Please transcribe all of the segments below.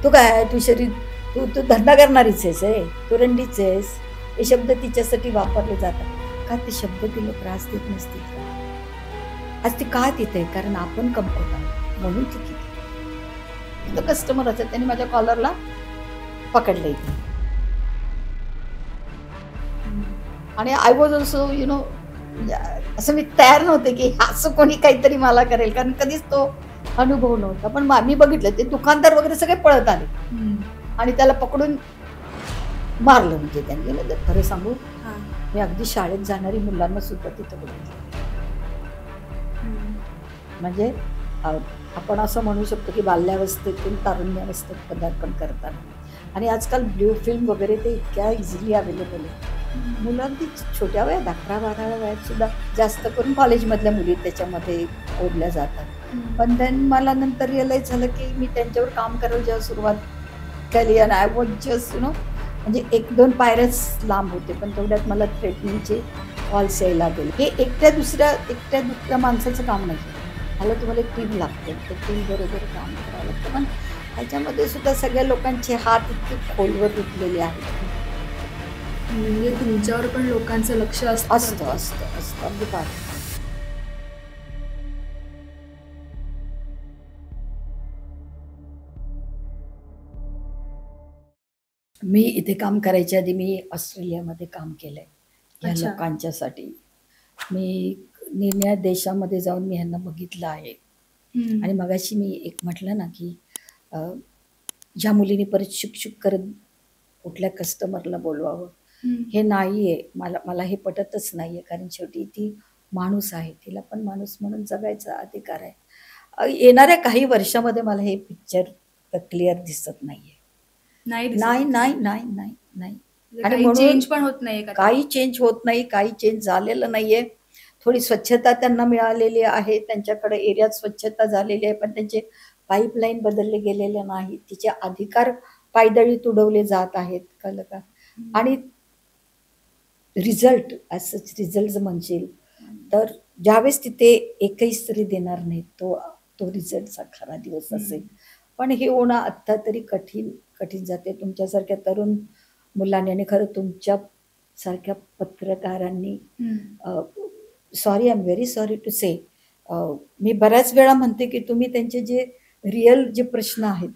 तू काय तू शरीर तू तू धंदा करणारीच आहेस आहे, तू रंडीच आहेस. हे शब्द तिच्यासाठी वापरले जातात. का ते शब्द तिला त्रास देत नसतील का? आज ती का तिथे? कारण आपण कमवत आहोत म्हणून ती तिथे. तो कस्टमर असेल त्यांनी माझ्या कॉलरला पकडलं इथे. आणि आय वॉज ऑल्सो असं मी तयार नव्हते की असं कोणी काहीतरी मला करेल, कारण कधीच तो अनुभव नव्हता. पण मी बघितलं ते दुकानदार वगैरे सगळे पळत आले आणि त्याला पकडून मारलं. म्हणजे त्यांनी खरं सांगू, मी अगदी शाळेत जाणारी मुलांना सुद्धा तिथं बघितलं. म्हणजे आपण असं म्हणू शकतो की बाल्यावस्थेतून तारुण्यावस्थेत पदार्पण करताना. आणि आजकाल ब्ल्यू फिल्म वगैरे ते इतक्या इझिली अवेलेबल आहे. मुलं अगदी छोट्या वयात 11-12 वयात सुद्धा जास्त करून कॉलेजमधल्या मुली त्याच्यामध्ये ओढल्या जातात. पण देन मला नंतर रिअलाइज झालं की मी त्यांच्यावर काम करायला जेव्हा सुरुवात केली आणि आय वॉज जस्ट म्हणजे 1-2 पायऱ्याच लांब होते, पण तेवढ्यात मला थ्रेटनिंगचे कॉल्स यायला लागले. हे एकट्या दुसऱ्या माणसाचं काम नाही. मला तुम्हाला एक टीम लागते, त्या टीम बरोबर काम करावं लागतं. पण ह्याच्यामध्ये सुद्धा सगळ्या लोकांचे हात इतके खोलवर रुतलेले आहेत. म्हणजे तुमच्यावर पण लोकांचं लक्ष असतं अगदी फार. मी इथे काम करायच्या आधी मी ऑस्ट्रेलियामध्ये काम केलंय या लोकांच्यासाठी. मी निर्णय देशामध्ये जाऊन मी ह्यांना बघितलं आहे. आणि मगाशी मी एक म्हटलं ना की ज्या मुलीने परत शुक करत कुठल्या कस्टमरला बोलवावं, हे नाहीये. मला हे पटतच नाहीये, कारण शेवटी ती माणूस आहे, तिला पण माणूस म्हणून जगायचा अधिकार आहे. येणाऱ्या काही वर्षामध्ये मला हे पिक्चर क्लिअर दिसत नाहीये. नाही. आणि म्हणून पण होत नाही, काही चेंज होत नाही, काही चेंज झालेलं नाहीये. थोडी स्वच्छता त्यांना मिळालेली आहे, त्यांच्याकडे एरियात स्वच्छता झालेली आहे, पण त्यांचे पाईपलाईन बदलले गेलेले नाही. तिचे अधिकार पायदळी तुडवले जात आहेत, कळलं का? आणि रिझल्ट असंच रिझल्ट म्हणशील तर ज्यावेळेस तिथे एकही स्त्री देणार नाही तो रिझल्टचा खरा दिवस असेल. पण हे होणं आत्ता तरी कठीण जाते. तुमच्यासारख्या तरुण मुलांनी आणि खरं तुमच्यासारख्या पत्रकारांनी, sorry, I am very sorry to say, मी बऱ्याच वेळा म्हणते की तुम्ही त्यांचे जे रिअल जे प्रश्न आहेत,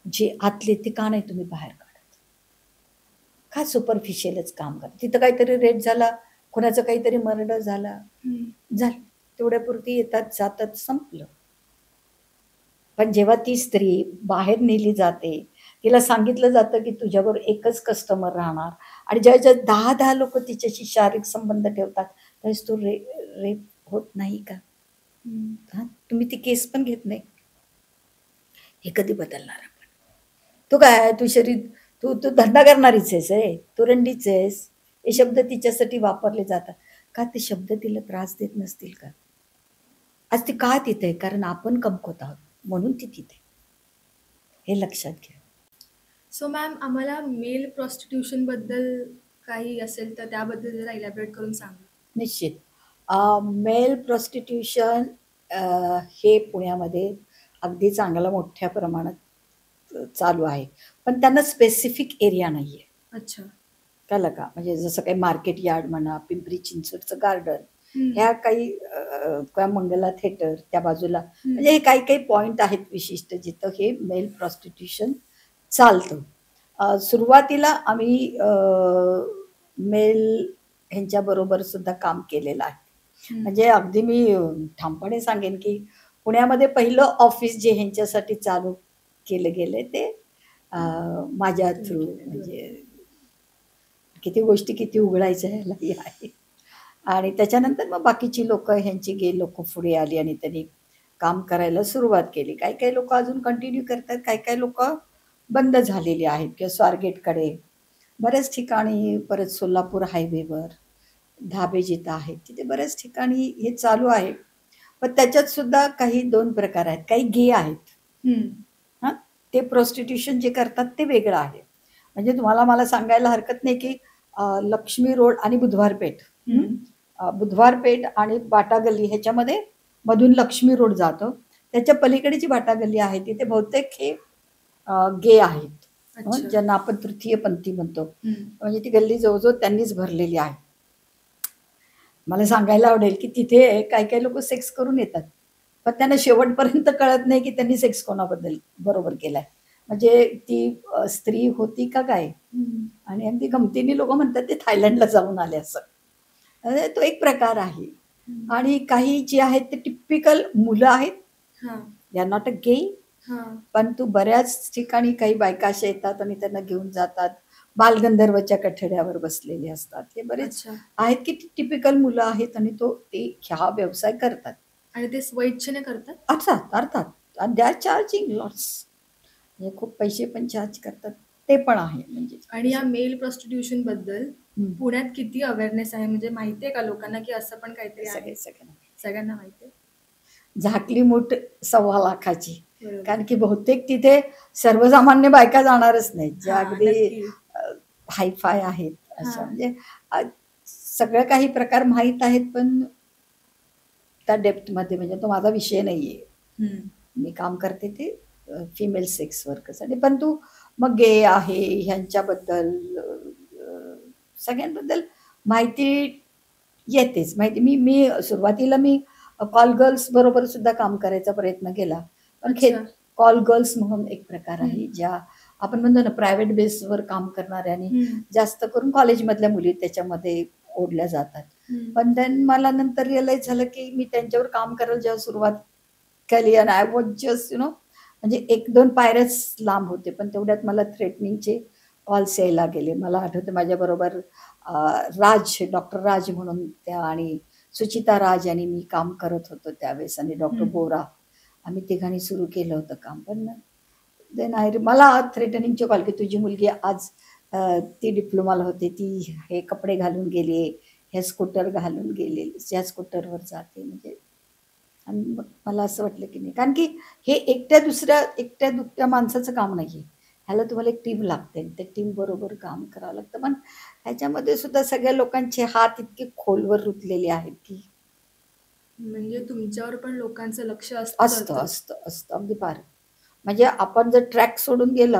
जे आतले, ते का नाही तुम्ही बाहेर काढत? का सुपरफिशियलच काम करत? तिथं काहीतरी रेट झाला, कोणाचं काहीतरी मर्डर झालं, तेवढ्यापुरती येतात जातात, संपलं. पण जेव्हा ती स्त्री बाहेर नेली जाते, तिला सांगितलं जातं की तुझ्याबरोबर एकच कस्टमर राहणार, आणि ज्या 10 लोक तिच्याशी शारीरिक संबंध ठेवतात, त्यावेळेस तो रेप होत नाही का? तुम्ही ती केस पण घेत नाही. हे कधी बदलणार आपण? तू काय तू शरीर तू धंदा करणारीच आहेस आहे, तू रंडीच आहेस. हे शब्द तिच्यासाठी वापरले जातात. का ते शब्द तिला त्रास देत नसतील का? आज ती का तिथे? कारण आपण कमवत आहोत म्हणून ती तिथे. हे लक्षात घ्या. सो मॅम, आम्हाला मेल प्रॉस्टिट्यूशन बद्दल काही असेल तर त्याबद्दल जरा इलॅबरेट करून सांगा. निश्चित. मेल प्रॉस्टिट्यूशन हे पुण्यामध्ये अगदी चांगलं मोठ्या प्रमाणात चालू आहे, पण त्यांना स्पेसिफिक एरिया नाहीये. अच्छा, कळलं का? म्हणजे जसं काही मार्केट यार्ड म्हणा, पिंपरी चिंचवडचं गार्डन, ह्या काही मंगला थिएटर त्या बाजूला, म्हणजे हे काही पॉइंट आहेत विशिष्ट जिथं हे मेल प्रॉस्टिट्यूशन चालतं. सुरुवातीला आम्ही मेल ह्यांच्याबरोबर सुद्धा काम केलेलं आहे. म्हणजे अगदी मी ठामपणे सांगेन की पुण्यामध्ये पहिलं ऑफिस जे ह्यांच्यासाठी चालू केलं गेलंय ते माझ्या थ्रू, म्हणजे किती गोष्टी किती उघडायच्या ह्यालाही आहे. आणि त्याच्यानंतर मग बाकीची लोक, ह्यांची लोक पुढे आली आणि त्यांनी काम करायला सुरुवात केली. काही लोक अजून कंटिन्यू करतात, काही लोक बंद झालेली आहेत. किंवा स्वारगेटकडे बऱ्याच ठिकाणी, परत सोलापूर हायवेवर धाबे जिथं आहेत तिथे बऱ्याच ठिकाणी हे चालू आहे. पण त्याच्यात सुद्धा काही 2 प्रकार आहेत. काही गे आहेत, ते प्रॉस्टिट्यूशन जे करतात ते वेगळं आहे. म्हणजे तुम्हाला मला सांगायला हरकत नाही की लक्ष्मी रोड आणि बुधवार पेठ आणि बाटा गल्ली ह्याच्यामध्ये मधून लक्ष्मी रोड जातो, त्याच्या पलीकडे जी बाटा गल्ली आहे तिथे बहुतेक हे गे आहेत, अच्छा. ज्यांना आपण तृतीयपंथी म्हणतो. हम्म. म्हणजे ती गल्ली जवळजवळ त्यांनीच भरलेली आहे. मला सांगायला आवडेल की तिथे काही काही लोक सेक्स करून येतात, पण त्यांना शेवटपर्यंत कळत नाही की त्यांनी सेक्स कोणाबद्दल बरोबर केलाय. म्हणजे ती स्त्री होती का काय. हम्म. आणि अगदी गमतीने लोक म्हणतात ते थायलंडला जाऊन आले असं. तो एक प्रकार आहे. हम्म. आणि काही जे आहेत ते टिपिकल मुलं आहेत, हा. दे आर नॉट अ गे. हा. पण तू बऱ्याच ठिकाणी काही बायका अशा येतात आणि त्यांना घेऊन जातात, बालगंधर्वच्या कठड्यावर बसलेले असतात. हे बरेच अच्छा. आहेत की टिपिकल मुलं आहेत आणि ते ह्या व्यवसाय करतात. आणि ते स्वइच्छेने करतात. अर्थात अर्थात दे आर चार्जिंग लॉट्स. म्हणजे खूप पैसे पण चार्ज करतात, ते पण आहे. म्हणजे आणि या मेल प्रॉस्टिट्यूशन बद्दल हम्म. पुण्यात किती अवेअरनेस आहे, म्हणजे माहितीये का लोकांना की असं पण काहीतरी आहे? सगळ्यांना माहितीये. झाकली मूठ 1.25 लाखाची. बरोबर. कारण की बहुतेक तिथे सर्वसामान्य बायका जाणारच नाहीत, ज्या हा, अगदी नक्की. हायफाय आहेत अशा. हा. म्हणजे सगळं काही प्रकार माहीत आहेत, पण त्या डेप्थमध्ये म्हणजे तो माझा विषय नाहीये. हम्म. मी काम करते ते फिमेल सेक्स वर्करसाठी. पण तू मग गे आहे ह्यांच्याबद्दल सगळ्यांबद्दल माहिती येतेच. माहिती मी सुरुवातीला मी कॉल गर्ल्स बरोबर सुद्धा काम करायचा प्रयत्न केला. पण अच्छा. कॉल गर्ल्स म्हणून एक प्रकार आहे, हम्म. ज्या आपण म्हणतो ना प्रायव्हेट बेसवर काम करणाऱ्या, आणि हम्म. जास्त करून कॉलेजमधल्या मुली त्याच्यामध्ये ओढल्या जातात. हम्म. पण देन मला नंतर रिअलाइज झालं की मी त्यांच्यावर काम करायला जेव्हा सुरुवात केली, आणि आय वॉज जस्ट म्हणजे 1-2 पायऱ्याच लांब होते, पण तेवढ्यात मला थ्रेटनिंगचे कॉल्स यायला गेले. मला आठवतं माझ्याबरोबर डॉक्टर राज म्हणून त्या, आणि सुचिता राज आणि मी काम करत होतो त्यावेळेस, आणि डॉक्टर हम्म. बोरा, आम्ही तिघांनी सुरू केलं होतं काम. पण देन मला थ्रेटनिंगचे कॉल की तुझी मुलगी आज ती डिप्लोमाला होते, ती हे कपडे घालून गेली, हे स्कूटर घालून गेले, या स्कूटरवर जाते. म्हणजे आणि मग मला असं वाटलं की नाही, कारण की हे एकट्या दुकट्या माणसाचं काम नाहीये. ह्याला तुम्हाला एक टीम लागते, त्या टीम बरोबर काम करावं लागतं. पण ह्याच्यामध्ये सुद्धा सगळ्या लोकांचे हात इतके खोलवर रुतलेले आहेत की म्हणजे तुमच्यावर पण लोकांचं लक्ष असतं असतं असतं अगदी फार. म्हणजे आपण जर ट्रॅक सोडून गेलो,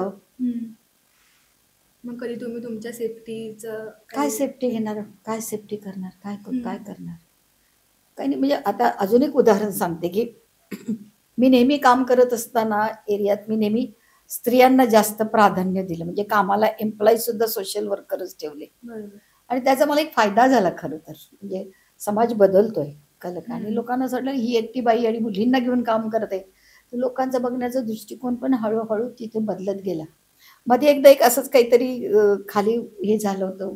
मग कधी तुम्ही तुमच्या सेफ्टीचं काय सेफ्टी घेणार, काय सेफ्टी करणार, काय हम्म. करणार, काही नाही. म्हणजे आता अजून एक उदाहरण सांगते की मी नेहमी काम करत असताना एरियात मी नेहमी स्त्रियांना जास्त प्राधान्य दिलं. म्हणजे कामाला एम्प्लॉई सुद्धा सोशल वर्करच ठेवले. बरोबर. आणि त्याचा मला एक फायदा झाला खरं तर. म्हणजे समाज बदलतोय कलक, आणि हम्म. लोकांना असं वाटलं ही एकटी बाई आणि मुलींना घेऊन काम करते, तर लोकांचा बघण्याचा दृष्टिकोन पण हळूहळू तिथे बदलत गेला. मध्ये एकदा एक असंच काहीतरी खाली हे झालं होतं,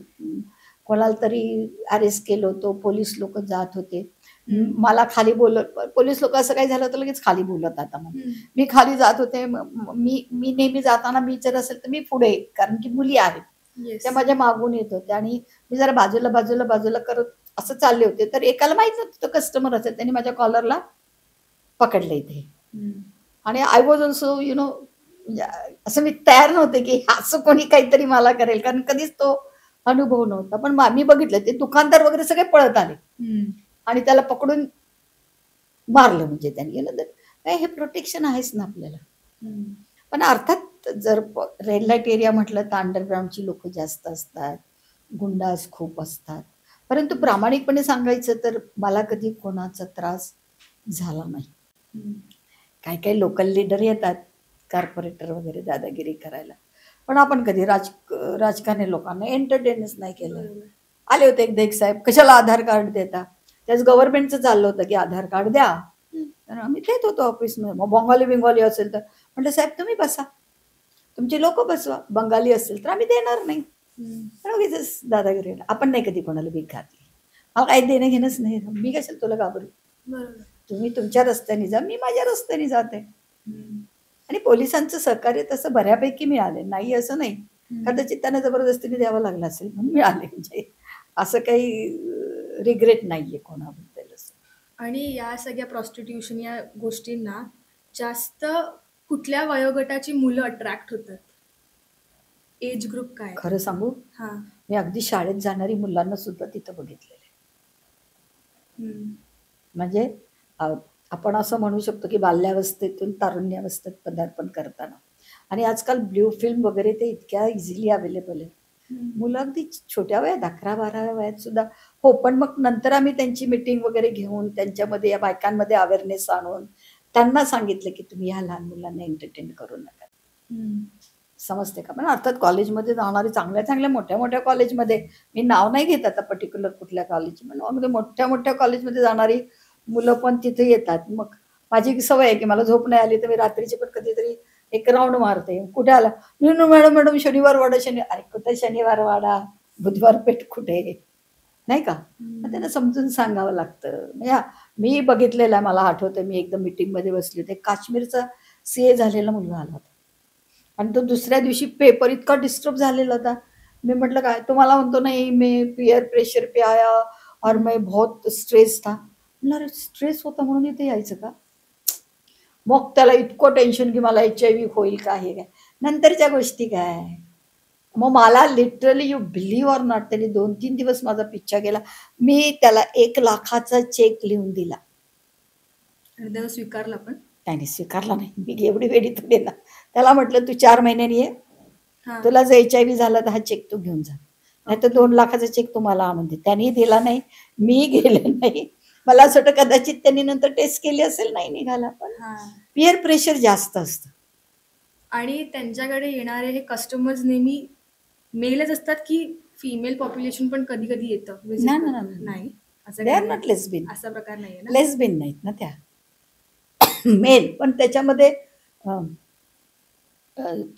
कोणाला तरी अरेस्ट केलं होतं, पोलीस लोक जात होते. मला खाली बोलत, पोलीस लोक असं काही झालं तर लगेच खाली बोलत. आता मग मी खाली जात होते. मी नेहमी जाताना मी जर असेल तर मी पुढे, कारण की मुली आहेत येस. त्या माझ्या मागून येत होत्या, आणि मी जरा बाजूला बाजूला बाजूला करत असं चालले होते. तर एकाला माहित नव्हतं तो कस्टमर असेल, त्यांनी माझ्या कॉलरला पकडलं इथे. आणि आय वॉज ऑल्सो असं मी तयार नव्हते की असं कोणी काहीतरी मला करेल, कारण कधीच तो अनुभव नव्हता. पण मी बघितलं ते दुकानदार वगैरे सगळे पळत आले आणि त्याला पकडून मारलं. म्हणजे त्यांनी हे प्रोटेक्शन आहेच ना आपल्याला. पण अर्थात जर रेड लाईट एरिया म्हटलं तर अंडरग्राऊंडची लोक जास्त असतात, गुंडास खूप असतात. परंतु प्रामाणिकपणे सांगायचं तर मला कधी कोणाचा त्रास झाला नाही. काही काही लोकल लीडर येतात, कॉर्पोरेटर वगैरे दादागिरी करायला, पण आपण कधी राजकारणी लोकांना एंटरटेनच नाही केलं. आले होते एकदा एक साहेब, कशाला आधार कार्ड देता, त्याच गव्हर्नमेंटचं चाललं होतं की आधार कार्ड द्या. तर आम्ही देत होतो ऑफिसमध्ये. मग बंगाली असेल तर म्हटलं साहेब तुम्ही बसा, तुमची लोक बसवा. बंगाली असेल तर आम्ही देणार नाही. उगीचच दादागिरी. आपण नाही कधी कोणाला भीक घातली, मला काही देणं घेणंच नाही. मी कशाला तुला घाबरू, तुम्ही तुमच्या रस्त्याने जा, मी माझ्या रस्त्याने जाते. आणि पोलिसांचं सहकार्य तसं बऱ्यापैकी मिळाले, नाही असं नाही. कदाचित त्यांना जबरदस्तीने द्यावं लागलं असेल म्हणून मिळाले. म्हणजे असं काही रिग्रेट नाहीये कोणाबद्दल असं. आणि या सगळ्या प्रॉस्टिट्यूशन या गोष्टींना जास्त कुठल्या वयोगटाची मुलं अट्रॅक्ट होतात? एज ग्रुप काय? खरं सांगू, मी अगदी शाळेत जाणारी मुलांना सुद्धा तिथं बघितलेलं आहे. म्हणजे आपण असं म्हणू शकतो की बाल्यावस्थेतून तारुण्यावस्थेत पदार्पण करताना आणि आजकाल ब्ल्यू फिल्म वगैरे ते इतक्या इझिली अवेलेबल आहे. मुलं अगदी छोट्या वयात 11-12 वयात सुद्धा. हो, पण मग नंतर आम्ही त्यांची मीटिंग वगैरे घेऊन त्यांच्यामध्ये या बायकांमध्ये अवेअरनेस आणून त्यांना सांगितलं की तुम्ही ह्या लहान मुलांना एंटरटेन करू नका. समजते का? पण अर्थात कॉलेजमध्ये जाणारी चांगल्या चांगल्या मोठ्या मोठ्या कॉलेजमध्ये, मी नाव नाही घेत आता पर्टिक्युलर कुठल्या कॉलेज, म्हणजे मोठ्या मोठ्या कॉलेजमध्ये जाणारी मुलं पण तिथे येतात. मग माझी सवय आहे की मला झोप नाही आली तर मी रात्रीची पण कधीतरी एक राऊंड मारते. कुठे आला? मॅडम मॅडम शनिवार वाडा. अरे कुठे शनिवार वाडा, बुधवार पेठ कुठे, नाही का? मग त्यांना समजून सांगावं लागतं. म्हणजे मी बघितलेलं आहे, मला आठवतं मी एकदा मीटिंगमध्ये बसले होते, काश्मीरचा CA झालेला मुलगा आला होता आणि तो दुसऱ्या दिवशी पेपर इतका डिस्टर्ब झालेला होता. मी म्हटलं काय? तो मला म्हणतो नाही मी पीयर प्रेशर पे आया और मैं बहुत स्ट्रेस था. म्हणलं अरे स्ट्रेस होता म्हणून इथे यायचं का? मग त्याला इतकं टेन्शन की मला HIV होईल का, हे काय नंतरच्या गोष्टी काय. मग मला literally you believe or not त्याने 2-3 दिवस माझा पिच्छा केला. मी त्याला 1 लाखाचा चेक लिहून दिला. आणि त्याला स्वीकारला पण? त्याने स्वीकारला नाही. मी एवढी वेळी तू देना. त्याला म्हटलं तू 4 महिन्यांनी ये, हा. तुला जर HIV झाला तर हा चेक तू घेऊन जा, नाही तर 2 लाखाचा चेक तुम्हाला आणून दे. त्यांनी दिला नाही, मी गेले नाही. मला असं वाटतं कदाचित त्यांनी नंतर टेस्ट केली असेल, नाही निघाला. पण हा. पिअर प्रेशर जास्त असतं. आणि त्यांच्याकडे येणारे हे कस्टमर्स नेहमी मेलच असतात की फिमेल पॉप्युलेशन पण कधी कधी येतं? नाही, नाही, नाही. नाही, असं दे आर काही नॉट नाही. लेस्बिन. असा प्रकार नाहीये ना? लेस्बिन नाहीत ना त्या. मेल पण त्याच्यामध्ये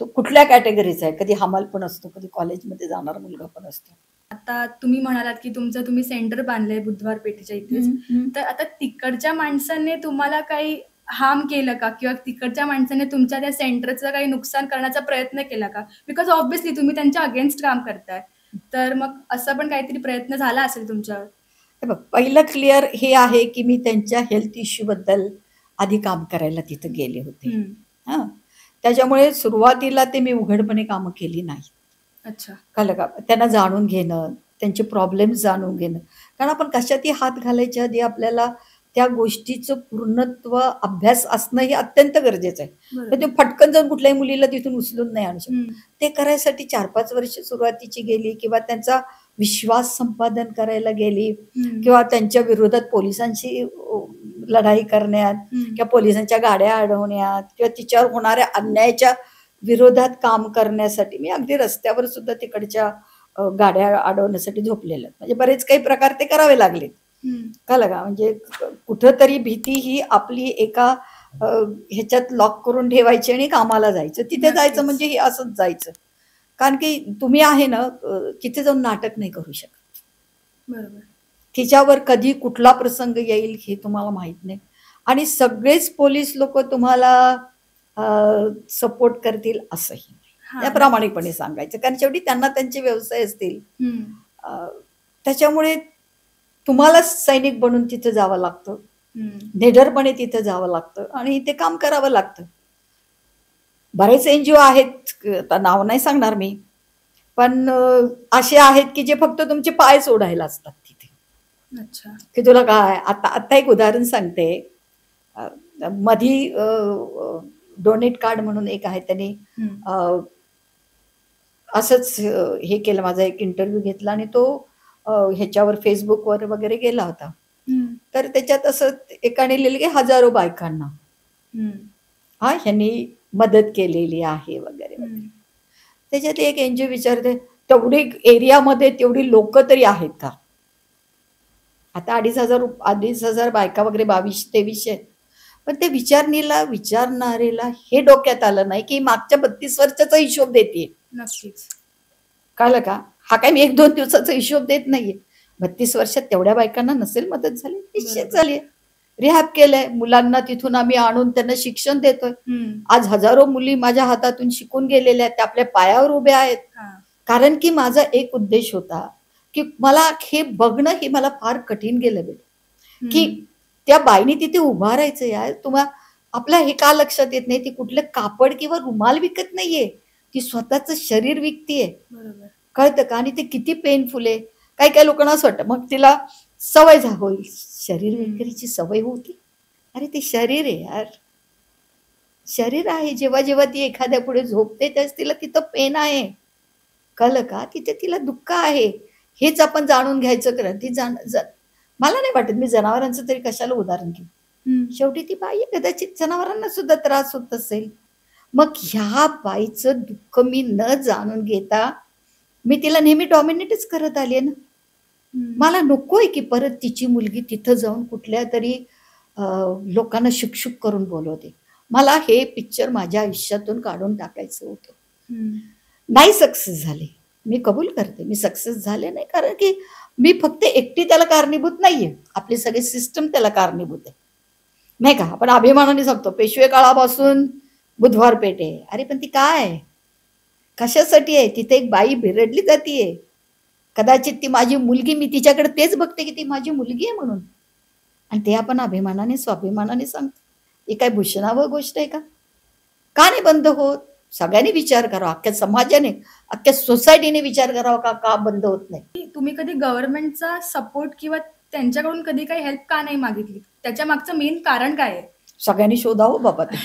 तो कुठल्या कॅटेगरीचा आहे. कधी हमाल पण असतो, कधी कॉलेजमध्ये जाणारा मुलगा पण असतो. आता तुम्ही म्हणालात की तुम्ही सेंटर बांधलंय बुधवार पेठेच्या इथेच, तर आता तिकडच्या माणसाने तुम्हाला काही हार्म केलं का, किंवा तिकडच्या माणसाने तुमच्या त्या सेंटरचं काही नुकसान करण्याचा प्रयत्न केला का? बिकॉज ऑब्व्हियसली तुम्ही त्यांच्या अगेन्स्ट काम करताय, तर मग असा पण काहीतरी प्रयत्न झाला असेल तुमच्यावर? हे बघ, पहिलं क्लिअर हे आहे की मी त्यांच्या हेल्थ इश्यू बद्दल आधी काम करायला तिथं गेले होते. हां, त्याच्यामुळे सुरुवातीला ते मी उघडपणे कामं केली नाही. अच्छा. कळलं का? त्यांना जाणून घेणं, त्यांचे प्रॉब्लेम्स जाणून घेणं. कारण आपण कशातही हात घालायच्या आधी आपल्याला त्या गोष्टीचं पूर्णत्व अभ्यास असणं हे अत्यंत गरजेचं आहे. तर ते बरोबर. फटकन जाऊन कुठल्याही मुलीला तिथून उचलून नाही आणू शकत. हम्म. ते करायसाठी 4-5 वर्ष सुरुवातीची गेली, किंवा त्यांचा विश्वास संपादन करायला गेली, हम्म. किंवा त्यांच्या विरोधात पोलिसांशी लढाई करण्यात, हम्म. किंवा पोलिसांच्या गाड्या अडवण्यात, किंवा तिच्यावर होणाऱ्या अन्यायाच्या विरोधात काम करण्यासाठी मी अगदी रस्त्यावर सुद्धा तिकडच्या गाड्या अडवण्यासाठी झोपलेल्या. म्हणजे बरेच काही प्रकार ते करावे लागले. हम्म. कळलं का? म्हणजे कुठंतरी भीती ही आपली एका ह्याच्यात लॉक करून ठेवायची आणि कामाला जायचं. तिथे जायचं नक्कीच. म्हणजे हे असंच जायचं. कारण की तुम्ही आहे ना, तिथे जाऊन नाटक नाही करू शकत. बरोबर. तिच्यावर कधी कुठला प्रसंग येईल हे तुम्हाला माहित नाही. आणि सगळेच पोलीस लोक तुम्हाला सपोर्ट करतील असंही नाही. हा. त्या प्रामाणिकपणे सांगायचं, कारण शेवटी त्यांना त्यांचे व्यवसाय असतील. हम्म. त्याच्यामुळे तुम्हाला सैनिक बनून तिथं जावं लागतं, हम्म. निडरपणे तिथं जावं लागतं आणि ते काम करावं लागतं. बरेच NGO आहेत, आता नाव नाही सांगणार मी, पण असे आहेत की जे फक्त तुमचे पाय सोडायला असतात तिथे. अच्छा. की तुला काय. आता एक उदाहरण सांगते. मधी डोनेट कार्ड म्हणून एक आहे, त्यांनी हम्म. असंच हे केलं, माझा एक इंटरव्ह्यू घेतला आणि तो ह्याच्यावर फेसबुकवर वगैरे गेला होता. हम्म. तर त्याच्यात असं एकाने लिहिलं की हजारो बायकांना हम्म. ह्यांनी मदत केलेली आहे वगैरे. हम्म. त्याच्यात एक NGO विचारते, तेवढी एरियामध्ये तेवढी लोक तरी आहेत का? आता 2,500 बायका वगैरे 2200-2300 आहेत. पण ते विचारणारेला हे डोक्यात आलं नाही की मागच्या 32 वर्षाचा हिशोब देते. नक्कीच. कळलं का? हा काय मी 1-2 दिवसाचा हिशोब देत नाहीये. 32 वर्षात तेवढ्या बायकांना नसेल मदत झाली, निश्चित बरोबर. झाली. रिहॅब केलंय, मुलांना तिथून आम्ही आणून त्यांना शिक्षण देतोय. हम्म. आज हजारो मुली माझ्या हातातून शिकून गेलेल्या आहेत, त्या आपल्या पायावर उभ्या आहेत. हा. कारण की माझा एक उद्देश होता की मला हे बघणं हे मला फार कठीण गेलं बेटा, की हम्म. त्या बाईने तिथे उभा राहायचं. यार तुम्हाला आपल्या हे का लक्षात येत नाही, ती कुठलं कापड किंवा रुमाल विकत नाहीये, ती स्वतःचं शरीर विकतीये. बरोबर. कळतं का? आणि ते किती पेनफुल आहे. काही काही लोकांना असं वाटतं मग तिला सवय होईल, शरीर विक्रीची सवय होती. अरे ते शरीर आहे यार. शरीर आहे. जेव्हा जेव्हा ती एखाद्या पुढे झोपते त्यावेळेस तिला तिथं पेन आहे. कळलं का? तिथे तिला दुःख आहे. हेच आपण जाणून घ्यायचं खरं. ती मला नाही वाटत मी जनावरांचं तरी कशाला उदाहरण घेऊ. शेवटी ती बाई आहे, कदाचित जनावरांना सुद्धा त्रास होत असेल. मग ह्या बाईचं दुःख मी न जाणून घेता मी तिला नेहमी डॉमिनेटच करत आले ना. मला नकोय की परत तिची मुलगी तिथं जाऊन कुठल्या तरी लोकांना शुकशुक करून बोलवते. मला हे पिक्चर माझ्या आयुष्यातून काढून टाकायचं होतं. नाही सक्सेस झाले, मी कबूल करते. मी सक्सेस झाले नाही, कारण की मी फक्त एकटी त्याला कारणीभूत नाहीये. आपली सगळी सिस्टम त्याला कारणीभूत आहे, नाही का? आपण अभिमानाने सांगतो पेशवे काळापासून बुधवार पेठ आहे. अरे पण ती काय, कशासाठी आहे? तिथे एक बाई भिरडली जातीये. कदाचित ती माझी मुलगी, मी तिच्याकडे तेच बघते की ती माझी मुलगी आहे म्हणून, आणि ते आपण अभिमानाने स्वाभिमानाने सांगतो. ही काय भूषणावं गोष्ट आहे का? का नाही बंद होत? सगळ्यांनी विचार करावा, अख्ख्या समाजाने, अख्ख्या सोसायटीने विचार करावा का बंद होत नाही. तुम्ही कधी गव्हर्नमेंटचा सपोर्ट किंवा त्यांच्याकडून कधी काही हेल्प का नाही मागितली? त्याच्या मागचं मेन कारण काय आहे? सगळ्यांनी शोधावं बाबा ते.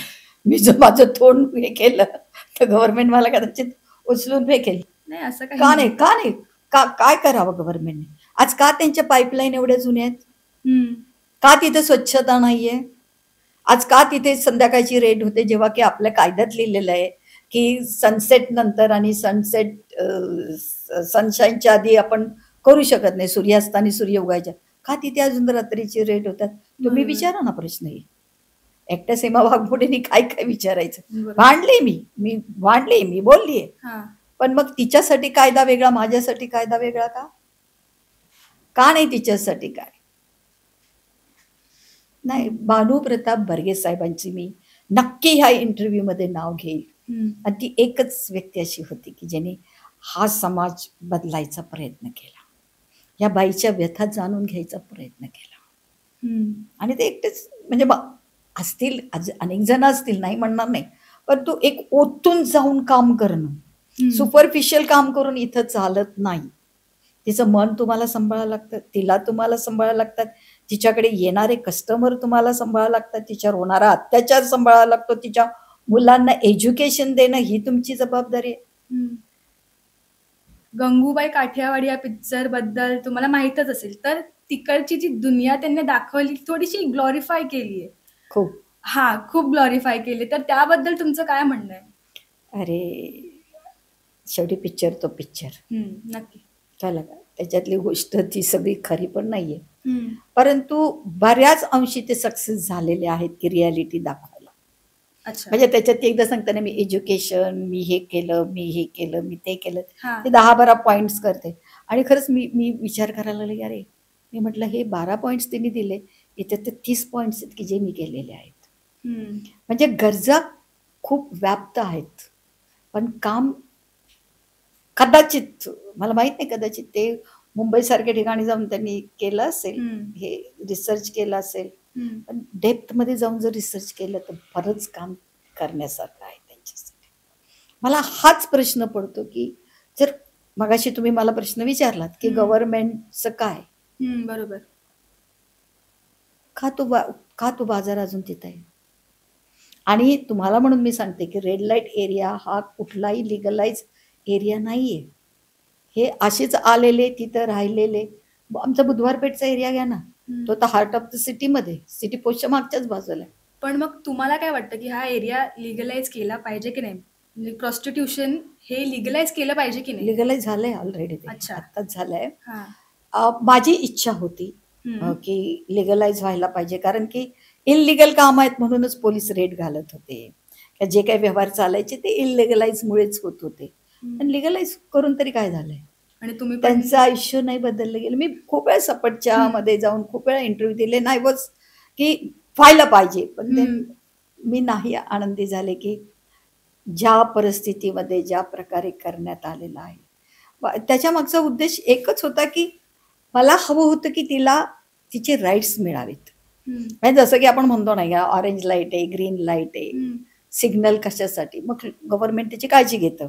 मी जर माझं तोंड हे केलं तर गव्हर्नमेंट मला कदाचित उचलून फेकेल. नाही असं का काही नाही, का नाही, काय करावं गव्हर्नमेंटने? आज का त्यांच्या पाईपलाईन एवढ्या जुन्या आहेत? का तिथे स्वच्छता नाहीये? आज का तिथे संध्याकाळची रेड होते, जेव्हा की आपल्या कायद्यात लिहिलेलं आहे की सनसेट नंतर आणि सनशाईनच्या आधी आपण करू शकत नाही, सूर्यास्तानी सूर्य उगायच्या. का तिथे अजून रात्रीची रेड होतात? तुम्ही विचारा ना प्रश्न. एकट्या सीमा वाघमोडेंनी काय काय विचारायचं? भांडले मी बोललीये, पण मग तिच्यासाठी कायदा वेगळा, माझ्यासाठी कायदा वेगळा का? का नाही तिच्यासाठी काय? नाही, भानुप्रताप बर्गे साहेबांची मी नक्की ह्या इंटरव्ह्यू मध्ये नाव घेईल. आणि ती एकच व्यक्ती अशी होती की ज्याने हा समाज बदलायचा प्रयत्न केला, या बाईच्या व्यथा जाणून घ्यायचा प्रयत्न केला. आणि ते एकटेच म्हणजे असतील, अनेक जण असतील, नाही म्हणणार नाही, पण तू एक ओतून जाऊन काम करणं, सुपरफिशियल काम करून इथं चालत नाही. तिचं मन तुम्हाला सांभाळायला लागतं, तिला तुम्हाला सांभाळायला लागतात, तिच्याकडे येणारे कस्टमर तुम्हाला सांभाळायला लागतात, तिच्यावर होणारा अत्याचार सांभाळायला लागतो, तिच्या मुलांना एज्युकेशन देणं ही तुमची जबाबदारी आहे. गंगूबाई काठियावाडी या पिक्चर बद्दल तुम्हाला माहीतच असेल, तर तिकडची जी दुनिया त्यांनी दाखवली थोडीशी ग्लोरिफाय केली आहे. खूप ग्लोरिफाय केली. तर त्याबद्दल तुमचं काय म्हणणं आहे? अरे शेवटी पिक्चर तो पिक्चर, नक्की कळलं का? त्याच्यातली गोष्ट ती सगळी खरी पण नाहीये, परंतु बऱ्याच अंशी ते सक्सेस झालेले आहेत की रियालिटी दाखवायला. म्हणजे त्याच्यात एकदा सांगताना मी एज्युकेशन, मी हे केलं, मी ते केलं, ते 10-12 पॉइंट्स करते. आणि खरंच मी विचार करायला लागले, अरे मी म्हटलं हे 12 पॉइंट्स त्यांनी दिले, इथे ते 30 पॉइंट्स आहेत की जे मी केलेले आहेत. म्हणजे गरजा खूप व्याप्त आहेत, पण काम कदाचित, मला माहित नाही, कदाचित ते मुंबई सारख्या ठिकाणी जाऊन त्यांनी केलं असेल, हे रिसर्च केलं असेल, पण डेप्थ मध्ये जाऊन जर रिसर्च केलं तर बरंच काम करण्यासारखं आहे त्यांच्यासाठी. मला हाच प्रश्न पडतो की जर मगाशी तुम्ही मला प्रश्न विचारलात की गव्हर्नमेंटचं काय, बरोबर, का तो बाजार अजून तिथं आहे? आणि तुम्हाला म्हणून मी सांगते की रेड लाईट एरिया हा कुठलाही लिगलाइज एरिया नाहीये. हे असेच आलेले, तिथं राहिलेले. आमचा बुधवार पेठचा एरिया घ्या ना, तो तर हार्ट ऑफ द सिटी मध्ये, सिटी पोस्टच्या मागच्याच बाजूला. पण मग तुम्हाला काय वाटतं की हा एरिया लिगलाइज केला पाहिजे की नाही? म्हणजे प्रॉस्टिट्यूशन हे लिगलाइज केलं पाहिजे की नाही? लिगलाइज झालंय ऑलरेडी, आत्ताच झालंय. माझी इच्छा होती की लिगलाइज व्हायला पाहिजे, कारण की इलिगल काम आहेत म्हणूनच पोलीस रेड घालत होते. जे काही व्यवहार चालायचे ते इलिगलाइज मुळेच होत होते. पण लिगलाइज करून तरी काय झालंय? आणि तुम्ही त्यांचं आयुष्य नाही बदललं गेलं. मी खूप वेळा सपटच्या मध्ये जाऊन खूप वेळा इंटरव्ह्यू दिले, नाही बस की व्हायला पाहिजे, पण ते मी नाही आनंदी झाले की ज्या परिस्थितीमध्ये ज्या प्रकारे करण्यात आलेला आहे. त्याच्या मागचा उद्देश एकच होता की मला हवं होतं की तिला तिचे राईट्स मिळावेत. म्हणजे जसं की आपण म्हणतो नाही का, ऑरेंज लाईट आहे, ग्रीन लाईट आहे, सिग्नल कशासाठी? मग गव्हर्नमेंट त्याची काळजी घेतं,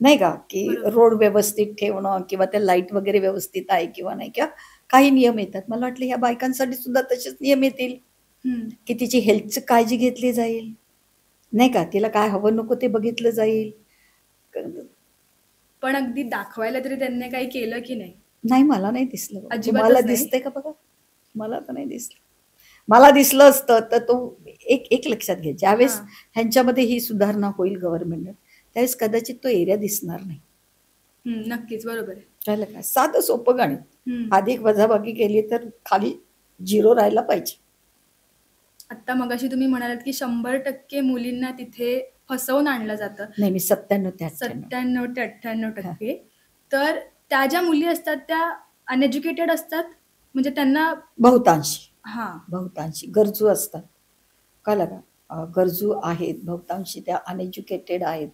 नाही का, की रोड व्यवस्थित ठेवणं किंवा त्या लाईट वगैरे व्यवस्थित आहे किंवा नाही, किंवा काही नियम येतात. मला वाटलं ह्या बायकांसाठी सुद्धा तसेच नियम येतील की तिची हेल्थची काळजी घेतली जाईल, नाही का, तिला काय हवं नको ते बघितलं जाईल. पण अगदी दाखवायला तरी त्यांनी काही केलं की नाही? नाही, मला नाही दिसलं बाबा. अजिबातच तुम्हाला नाही? दिसतंय का बघा? मला तर नाही दिसलं. मला दिसलं असतं तर तो एक एक लक्षात घ्या, ज्यावेळेस हां. ह्यांच्यामध्ये ही सुधारणा होईल गव्हर्नमेंटनं, त्यावेळेस कदाचित तो एरिया दिसणार नाही. नक्कीच बरोबर आहे. कळलं का? साधं सोपं गणित. हम्म. अधिक वजाबाकी केली तर खाली 0 राहायला पाहिजे. आता मगाशी तुम्ही म्हणालात की 100% मुलींना तिथे फसवून आणलं जातं. नाही, मी 97 ते 98. 97 ते 98%. तर त्या ज्या मुली असतात त्या अनएज्युकेटेड असतात, म्हणजे त्यांना बहुतांशी गरजू असतात. कळलं का? गरजू आहेत, बहुतांशी त्या अनएज्युकेटेड आहेत,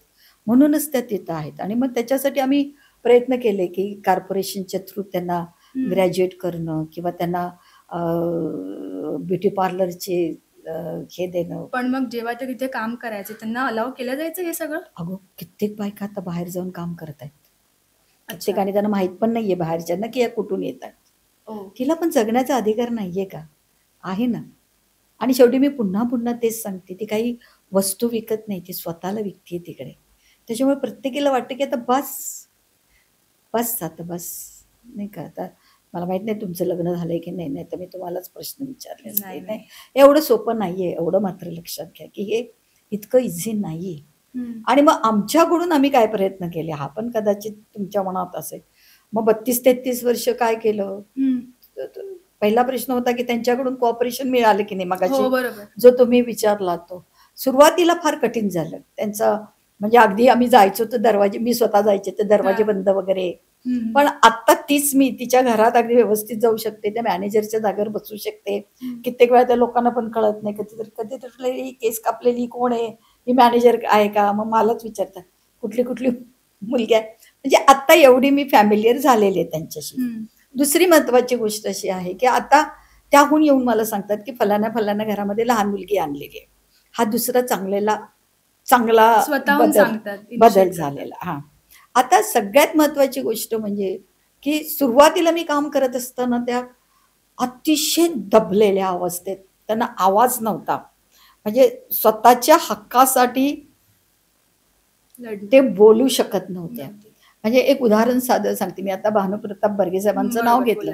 म्हणूनच त्या तिथं आहेत. आणि मग त्याच्यासाठी आम्ही प्रयत्न केले की कॉर्पोरेशनच्या थ्रू त्यांना ग्रॅज्युएट करणं किंवा त्यांना ब्युटी पार्लरचे हे देणं. पण मग जेव्हा ते तिथे काम करायचे त्यांना अलाव केलं जायचं हे सगळं? अगो, कित्येक बायका आता बाहेर जाऊन काम करत आहेत. कित्येकाने त्यांना माहित पण नाहीये बाहेरच्यांना की या कुठून येतात. तिला पण जगण्याचा अधिकार नाहीये का? आहे ना. आणि शेवटी मी पुन्हा पुन्हा तेच सांगते, ती काही वस्तू विकत नाही, ती स्वतःला विकते तिकडे. त्याच्यामुळे प्रत्येकीला वाटतं की आता बस आता बस, नाही का. आता मला माहित नाही तुमचं लग्न झालंय की नाही, नाही तर मी तुम्हालाच प्रश्न विचारले असते. नाही, एवढं सोपं नाहीये. एवढं मात्र लक्षात घ्या की हे इतकं इझी नाहीये. आणि मग आमच्याकडून आम्ही काय प्रयत्न केले, हा पण कदाचित तुमच्या मनात असेल. मग 32-33 वर्ष काय केलं? पहिला प्रश्न होता की त्यांच्याकडून कॉपरेशन मिळालं की नाही. मगाशी जो तुम्ही विचारला तो सुरुवातीला फार कठीण झालं त्यांचं. म्हणजे अगदी आम्ही जायचो तर दरवाजे, मी स्वतः जायचे तर दरवाजे बंद वगैरे. पण आता तीच मी तिच्या घरात अगदी व्यवस्थित जाऊ शकते, त्या मॅनेजरच्या जागेवर बसू शकते. कित्येक वेळा त्या लोकांना पण कळत नाही, कधीतरी केस कापलेली कोण आहे, ही मॅनेजर आहे का, मग मलाच विचारतात कुठली मुलगी आहे. म्हणजे आता एवढी मी फॅमिलियर झालेली आहे त्यांच्याशी. दुसरी महत्वाची गोष्ट अशी आहे की आता त्याहून येऊन मला सांगतात की फलाना घरामध्ये लहान मुलगी आणलेली आहे. हा दुसरा चांगला बदल झालेला. हा, आता सगळ्यात महत्वाची गोष्ट म्हणजे की सुरुवातीला मी काम करत असताना त्या अतिशय दबलेल्या अवस्थेत, त्यांना आवाज नव्हता. म्हणजे स्वतःच्या हक्कासाठी ते बोलू शकत नव्हत्या. म्हणजे एक उदाहरण साधं सांगते मी. आता भानुप्रताप बर्गे साहेबांचं नाव घेतलं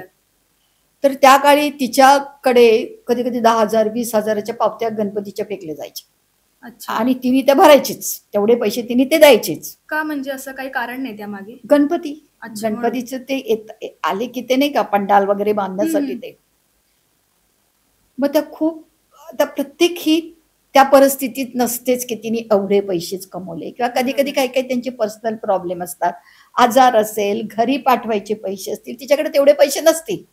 तर त्या काळी तिच्याकडे कधी कधी 10,000 20,000च्या पावत्या गणपतीच्या फेकल्या जायच्या. आणि तिने त्या भरायचीच, तेवढे पैसे तिने ते द्यायचेच. का, म्हणजे असं काही कारण नाही त्यामागे? गणपतीचं ते आले की ते नाही का पंडाल वगैरे बांधण्यासाठी ते. मग त्या खूप, आता प्रत्येक ही त्या परिस्थितीत नसतेच की तिने एवढे पैसेच कमवले, किंवा कधी कधी काही काही त्यांचे पर्सनल प्रॉब्लेम असतात, आजार असेल, घरी पाठवायचे पैसे असतील, तिच्याकडे तेवढे पैसे नसतील,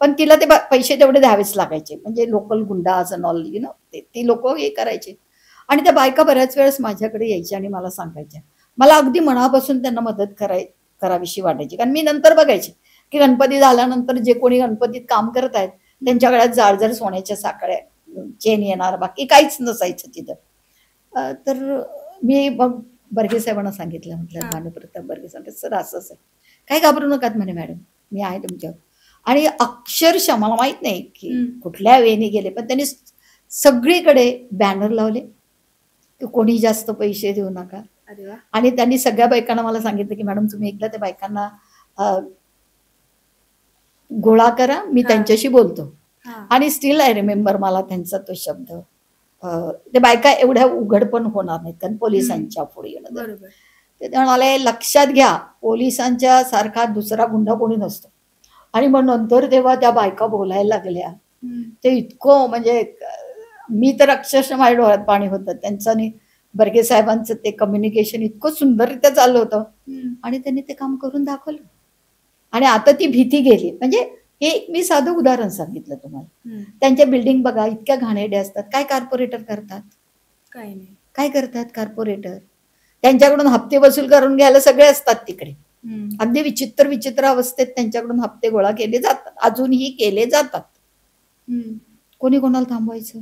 पण तिला ते पैसे तेवढे द्यावेच लागायचे. म्हणजे local गुंडाज and all, you know, ती लोक हे करायचे. आणि त्या बायका बऱ्याच वेळेस माझ्याकडे यायच्या आणि मला सांगायच्या, मला अगदी मनापासून त्यांना मदत करावीशी वाटायची. कारण मी नंतर बघायचे की गणपती झाल्यानंतर जे कोणी गणपतीत काम करत आहेत त्यांच्या गळ्यात जाड सोन्याच्या साखळ्या, चेन येणार, बाकी काहीच नसायचं तिथं. तर मी मग बर्गे साहेबांना सांगितलं, म्हटलं भानुप्रताप बर्गे साहेब, सर असंच आहे, काही घाबरू नकात म्हणे मॅडम, मी आहे तुमच्यावर. आणि अक्षरशः मला माहित नाही की कुठल्या वेळेने गेले, पण त्यांनी सगळीकडे बॅनर लावले की कोणी जास्त पैसे देऊ नका. आणि त्यांनी सगळ्या बायकांना मला सांगितलं की मॅडम तुम्ही एकदा त्या बायकांना गोळा करा, मी त्यांच्याशी बोलतो. आणि स्टील आय रिमेंबर मला त्यांचा तो शब्द, ते बायका एवढ्या उघड पण होणार नाहीत कारण पोलिसांच्या पुढे येणं. ते म्हणाले लक्षात घ्या, पोलिसांच्या सारखा दुसरा गुंडा कोणी नसतो. आणि मग नंतर तेव्हा त्या बायका बोलायला लागल्या, ते इतकं, म्हणजे मी तर अक्षरशः माझ्या डोळ्यात पाणी होतं. त्यांचं आणि बर्गे साहेबांचं ते कम्युनिकेशन इतकं सुंदररित्या चाललं होतं आणि त्यांनी ते काम करून दाखवलं. आणि आता ती भीती गेली. म्हणजे हे मी साधं उदाहरण सांगितलं तुम्हाला. त्यांच्या बिल्डिंग बघा इतक्या घाणेरड्या असतात. काय कॉर्पोरेटर करतात? काय करतात कॉर्पोरेटर? त्यांच्याकडून हप्ते वसूल करून घ्यायला सगळे असतात तिकडे. अगदी विचित्र अवस्थेत त्यांच्याकडून हप्ते गोळा केले जातात, अजूनही केले जातात. कोणी कोणाला थांबवायचं?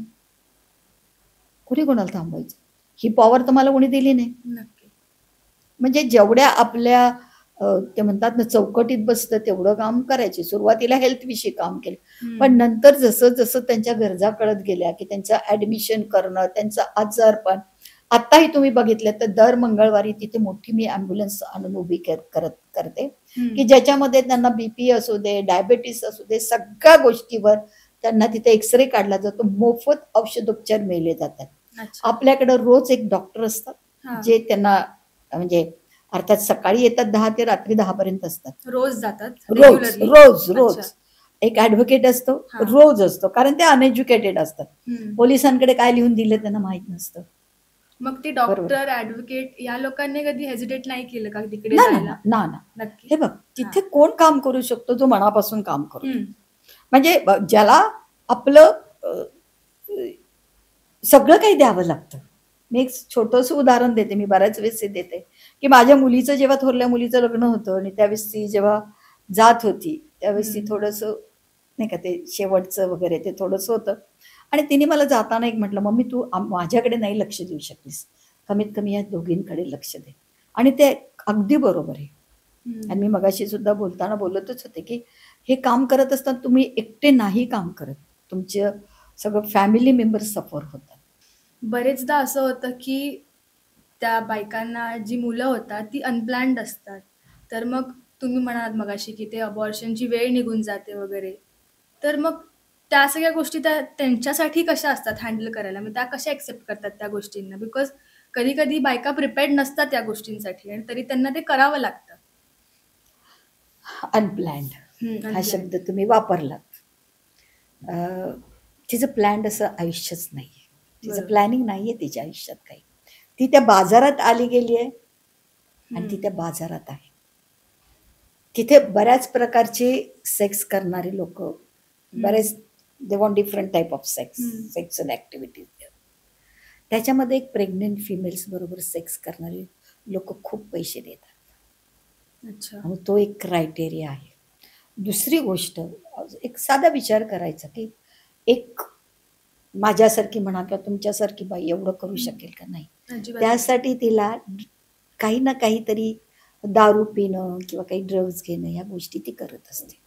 ही पॉवर तुम्हाला कोणी दिली नाही. म्हणजे जेवढ्या आपल्या ते म्हणतात ना चौकटीत बसतं तेवढं काम करायचे. सुरुवातीला हेल्थ विषयी काम केलं, पण नंतर जसं जसं त्यांच्या गरजा कळत गेल्या की त्यांचं ऍडमिशन करणं, त्यांचं आजारपण, आताही तुम्ही बघितलं तर दर मंगळवारी तिथे मोठी मी ॲम्ब्युलन्स आणून उभी करते, की ज्याच्यामध्ये त्यांना बीपी असू दे, डायबेटीस असू दे, सगळ्या गोष्टीवर त्यांना तिथे एक्सरे काढला जातो, मोफत औषधोपचार मिळले जातात. अच्छा. आपल्याकडे रोज एक डॉक्टर असतात हा. जे त्यांना म्हणजे अर्थात सकाळी येतात 10 ते रात्री 10 पर्यंत असतात. रोज जातात रोज regularly? रोज रोज अच्छा. एक ऍडव्होकेट असतो, हा. रोज असतो, कारण ते अनएज्युकेटेड असतात. हम्म. पोलिसांकडे काय लिहून दिले त्यांना माहित नसतं. मग ते बरोबर. डॉक्टर ऍडव्होकेट या लोकांनी कधी हेजिटेट नाही केलं का तिकडे ना ना जायला? ना ना नक्की. हे बघ, तिथे कोण काम करू शकतो जो मनापासून काम करतो. हम्म. म्हणजे ज्याला आपलं सगळं काही द्यावं लागतं. मी एक छोटंसं उदाहरण देते, मी बऱ्याच वेळेस हे देते, की माझ्या मुलीचं जेव्हा थोरल्या मुलीचं लग्न होतं आणि त्यावेळेस ती जेव्हा जात होती त्यावेळेस ती थोडंसं नाही का ते शेवटचं वगैरे ते थोडंसं होतं, आणि तिने मला जाताना एक म्हटलं, मम्मी तू माझ्याकडे नाही लक्ष देऊ शकलीस, कमीत कमी या दोघींकडे लक्ष दे. आणि ते अगदी बरोबर आहे. आणि मी मगाशी सुद्धा बोलताना बोलतच होते की हे काम करत असताना तुम्ही एकटे नाही काम करत, तुमचे सगळं फॅमिली मेंबर्स सफर होतात. बरेचदा असं होतं की त्या बायकांना जी मुलं होतात ती अनप्लॅन्ड असतात, तर मग तुम्ही म्हणालात मगाशी की ते अबॉर्शनची वेळ निघून जाते वगैरे, तर मग त्या सगळ्या गोष्टी त्या त्यांच्यासाठी कशा असतात हँडल करायला, मग त्या कशा ॲक्सेप्ट करतात त्या गोष्टींना? बिकॉज कधी कधी बायका प्रिपेअर्ड नसतात या गोष्टींसाठी आणि तरी त्यांना ते करावं लागतं. अनप्लॅन्ड हा शब्द तुम्ही वापरलात. तिचं प्लॅन्ड असं आयुष्यच नाही, तिचं बरोबर. प्लॅनिंग नाहीये तिच्या आयुष्यात काही. ती त्या बाजारात आली गेली आहे आणि ती त्या बाजारात आहे. तिथे बऱ्याच प्रकारचे सेक्स करणारे लोक, बरेच they want different type of sex and activities. त्याच्यामध्ये एक प्रेग्नेंट फिमेल्स बरोबर सेक्स करणारे लोक खूप पैसे देतात. अच्छा. आणि तो एक क्रायटेरिया आहे. दुसरी गोष्ट, एक साधा विचार करायचा की एक माझ्यासारखी म्हणा किंवा तुमच्यासारखी बाई एवढं करू शकेल का? नाही. अजिबात नाही. त्यासाठी तिला काही ना काहीतरी दारू पिणं किंवा काही ड्रग्ज घेणं या गोष्टी ती करत असते.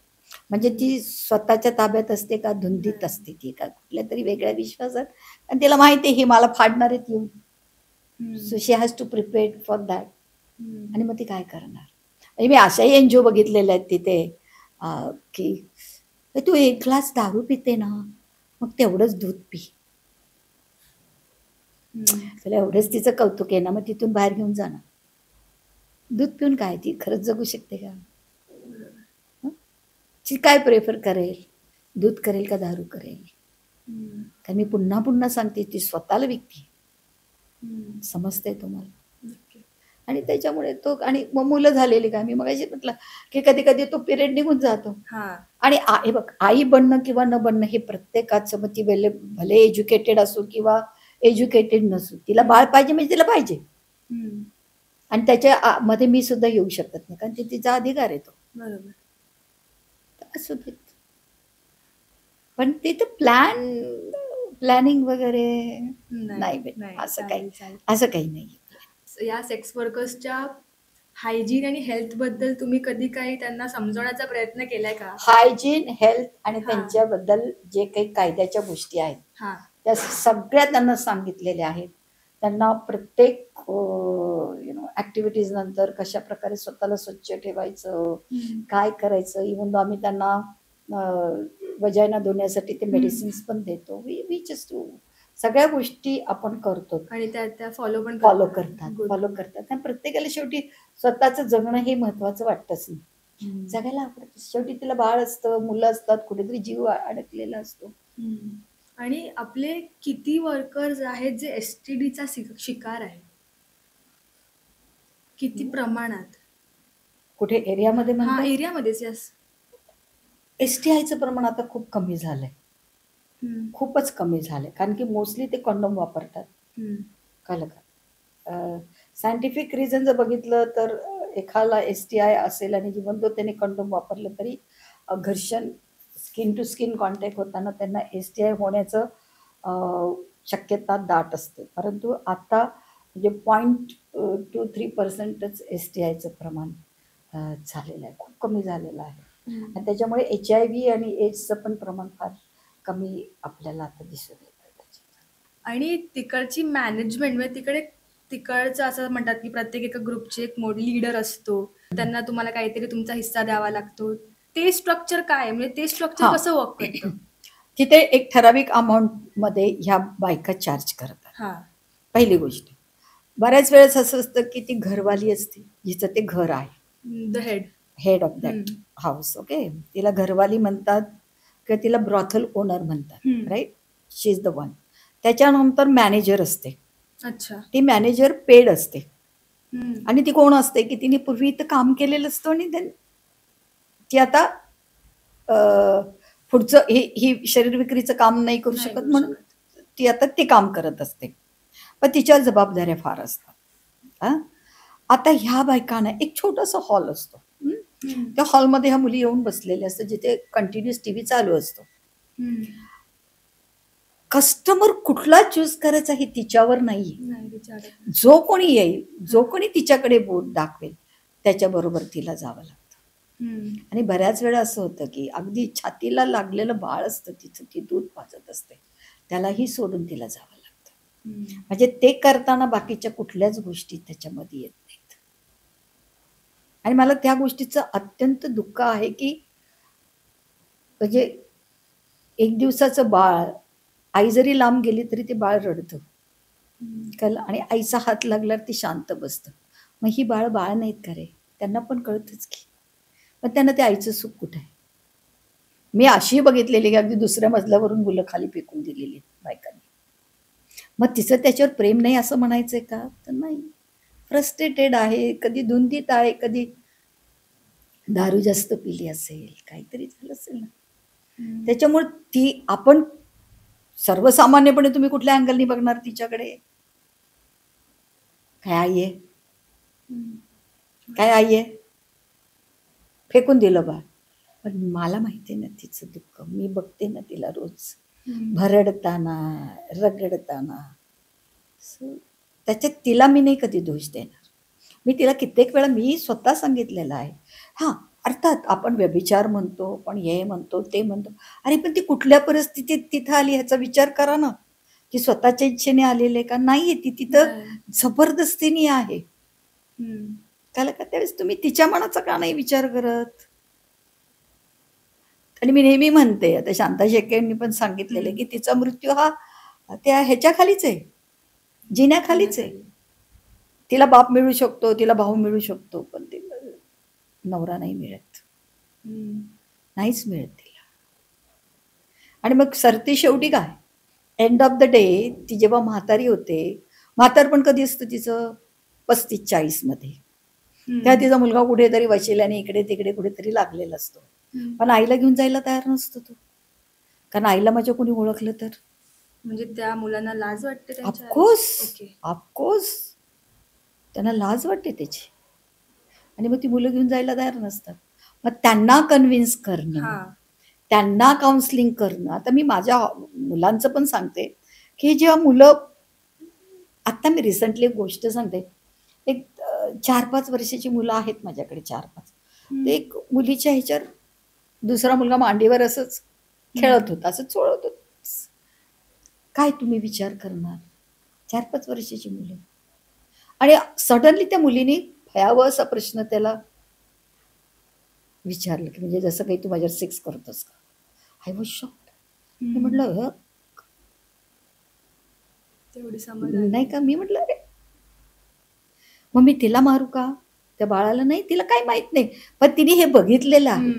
म्हणजे ती स्वतःच्या ताब्यात असते का धुंदीत असते ती का कुठल्या तरी वेगळ्या विश्वासात, आणि तिला माहिती आहे हे मला फाडणार आहेत येऊन, so she has to prepared for that. आणि मग ती काय करणार? म्हणजे मी अशाही एनजीओ बघितलेल्या आहेत तिथे की तू एक ग्लास दारू पिते ना, मग तेवढंच दूध पी. तुला एवढंच तिचं कौतुक आहे ना, मग तिथून बाहेर घेऊन जाणार. दूध पिऊन काय ती खरंच जगू शकते का? ती काय प्रेफर करेल, दूध करेल का दारू करेल? कारण मी पुन्हा पुन्हा सांगते, ती स्वतःला विकते. समजते तुम्हाला? आणि त्याच्यामुळे तो, आणि मग मुलं झालेली काय, मी मगाशी म्हटलं की कधी कधी तो पिरियड निघून जातो. आणि हे बघ, आई बनणं किंवा न बनणं हे प्रत्येकाचं, मग ती भले एज्युकेटेड असो किंवा एज्युकेटेड नसो, तिला बाळ पाहिजे म्हणजे तिला पाहिजे. आणि त्याच्या मध्ये मी सुद्धा येऊ शकत नाही, कारण ते तिचा अधिकार आहे तो. बरोबर. असू देत. पण तिथं प्लॅनिंग वगैरे नाही, असं काही नाही. या सेक्स वर्कर्सच्या हायजीन आणि हेल्थ बद्दल तुम्ही कधी काही त्यांना समजवण्याचा प्रयत्न केलाय का? हायजीन, हेल्थ आणि त्यांच्याबद्दल जे काही कायद्याच्या गोष्टी आहेत त्या सगळ्या त्यांना सांगितलेल्या आहेत. त्यांना प्रत्येक ऍक्टिव्हिटीज नंतर कशा प्रकारे स्वतःला स्वच्छ ठेवायचं, काय करायचं. इव्हन दो आम्ही त्यांना वजायना धुण्यासाठी ते मेडिसिन्स पण देतो. वी जस्ट सगळ्या गोष्टी आपण करतो आणि त्या फॉलो करतात. आणि प्रत्येकाला शेवटी स्वतःचं जगणं हे महत्वाचं वाटतच नाही. जगायला आवडतं. शेवटी तिला बाळ असतं, मुलं असतात, कुठेतरी जीव अडकलेला असतो. आणि आपले किती वर्कर्स आहेत जे STDचा शिकार आहेत? किती प्रमाणात? कुठे एरियामध्ये? एरियामध्येच. यस. STIचं प्रमाण आता खूप कमी झालंय, खूपच कमी झालंय, कारण की मोस्टली ते कंडोम वापरतात. कळलं का? सायंटिफिक रिझन जर बघितलं तर एखादा STI असेल आणि जिवंत त्याने कंडोम वापरलं तरी घर्षण, स्किन टू स्किन कॉन्टॅक्ट होताना त्यांना STI होण्याचं शक्यता दाट असते. परंतु आता म्हणजे 0.23%च STIचं प्रमाण झालेलं आहे, खूप कमी झालेलं आहे. आणि त्याच्यामुळे HIV आणि एड्सचं पण प्रमाण फार कमी आपल्याला आता दिसून येतं. आणि तिकडची मॅनेजमेंट, म्हणजे तिकडे तिकडचं असं म्हणतात की प्रत्येक एका ग्रुपचे एक लीडर असतो, त्यांना तुम्हाला काहीतरी तुमचा हिस्सा द्यावा लागतो. ते स्ट्रक्चर काय आहे? म्हणजे ते स्ट्रक्चर हा. कसं वर्क करतं? तिथे एक ठराविक अमाऊंट मध्ये ह्या बायका चार्ज करतात. हा. पहिली गोष्ट. बऱ्याच वेळेस असं असतं की ती घरवाली असते, जिचं ते घर आहे, the head. Head of that house. Okay, तिला घरवाली म्हणतात किंवा तिला ब्रॉथल ओनर म्हणतात, right. She is the one. त्याच्यानंतर मॅनेजर असते. अच्छा. ती मॅनेजर पेड असते. हम्म. आणि ती कोण असते की तिने पूर्वी इथं काम केलेलं असतं आणि ती आता पुढचं ही शरीर विक्रीचं काम नाही करू नाही शकत करू म्हणून शकत. ती आता ते काम करत असते. पण तिच्या जबाबदाऱ्या फार असतात. हा? आता ह्या बायकांना एक छोटासा हॉल असतो. त्या हॉलमध्ये ह्या मुली येऊन बसलेल्या असतात, जिथे कंटिन्युअस टीव्ही चालू असतो. कस्टमर कुठला चूज करायचा हे तिच्यावर नाही. नाही विचारत. जो कोणी येईल, जो कोणी तिच्याकडे बोट दाखवेल, त्याच्याबरोबर तिला जावं लागतं. आणि बऱ्याच वेळा असं होतं की अगदी छातीला लागलेलं बाळ असतं तिचं, ती दूध पाजत असते, त्यालाही सोडून तिला जावं लागतं. म्हणजे ते करताना बाकीच्या कुठल्याच गोष्टी त्याच्यामध्ये येत नाहीत. आणि मला त्या गोष्टीचं अत्यंत दुःख आहे की म्हणजे एक दिवसाचं बाळ, आई जरी लांब गेली तरी ते बाळ रडतं, कळलं. आणि आईचा हात लागल्यावर ती शांत बसतं. मग ही बाळ नाहीत का रे? त्यांना पण कळतच की. पण त्यांना ते आईचं सुख कुठं आहे? मी अशी बघितलेली की अगदी दुसऱ्या मजल्यावरून मुलं खाली फेकून दिलेली बायकांनी. मग तिचं त्याच्यावर प्रेम नाही असं म्हणायचंय का? तर नाही. फ्रस्ट्रेटेड आहे, कधी धुंदीत आहे, कधी दारू जास्त पिली असेल, काहीतरी झालं असेल ना. त्याच्यामुळे ती आपण सर्वसामान्यपणे तुम्ही कुठल्या अँगलनी बघणार तिच्याकडे? काय आई आहे? काय आई आहे? फेकून दिलं बा. पण मला माहिती आहे ना तिचं दुःख. मी बघते ना तिला रोज भरडताना, रगडताना. त्याच्यात तिला मी नाही कधी दोष देणार. मी तिला कित्येक वेळा मी स्वतः सांगितलेलं आहे. हा, अर्थात आपण व्यभिचार म्हणतो, पण हे म्हणतो, ते म्हणतो. अरे पण ती कुठल्या परिस्थितीत तिथं आली ह्याचा विचार करा ना. ती स्वतःच्या इच्छेने आलेली का? नाहीये, ती तिथं जबरदस्तीने आहे. त्याला का त्यावेळेस तुम्ही तिच्या मनाचा का नाही विचार करत? आणि मी नेहमी म्हणते, आता शांता शेळकेंनी पण सांगितलेलं की तिचा मृत्यू हा त्या ह्याच्या खालीच आहे, जिन्याखालीच आहे. तिला बाप मिळू शकतो, तिला भाऊ मिळू शकतो, पण तिला नवरा नाही मिळत. नाहीच मिळत तिला. आणि मग सरती शेवटी काय? एंड ऑफ द डे ती जेव्हा म्हातारी होते, म्हातारपण कधी असतं तिचं? 35-40 मध्ये. त्या तिचा मुलगा कुठेतरी वशिल्याने इकडे तिकडे कुठेतरी लागलेला असतो. पण आईला घेऊन जायला तयार नसतो तो, कारण आईला माझ्या कोणी ओळखलं तर. म्हणजे त्या मुलांना लाज वाटते? ऑफकोर्स त्यांना लाज वाटते त्याची. आणि मग ती मुलं घेऊन जायला तयार नसतात. मग त्यांना कन्व्हिन्स करणं, त्यांना काउन्सिलिंग करणं. आता मी माझ्या मुलांचं पण सांगते की जेव्हा मुलं, आता मी रिसेंटली एक गोष्ट सांगते, एक 4-5 वर्षाची मुलं आहेत माझ्याकडे, 4-5. ते एक मुलीच्या ह्याच्यावर दुसरा मुलगा मांडीवर असंच खेळत होता, असं चोळत होत. काय तुम्ही विचार करणार? 4-5 वर्षाची मुलं. आणि सडनली त्या मुलीने भयावह असा प्रश्न त्याला विचारलं की म्हणजे जसं काही तू माझ्यावर सेक्स करतोस का? I was shocked. मी म्हटलं तेवढी समज नाही का? मी म्हटलं अरे मग मी तिला मारू का? त्या बाळाला नाही, तिला काही माहित नाही, पण तिने हे बघितलेलं आहे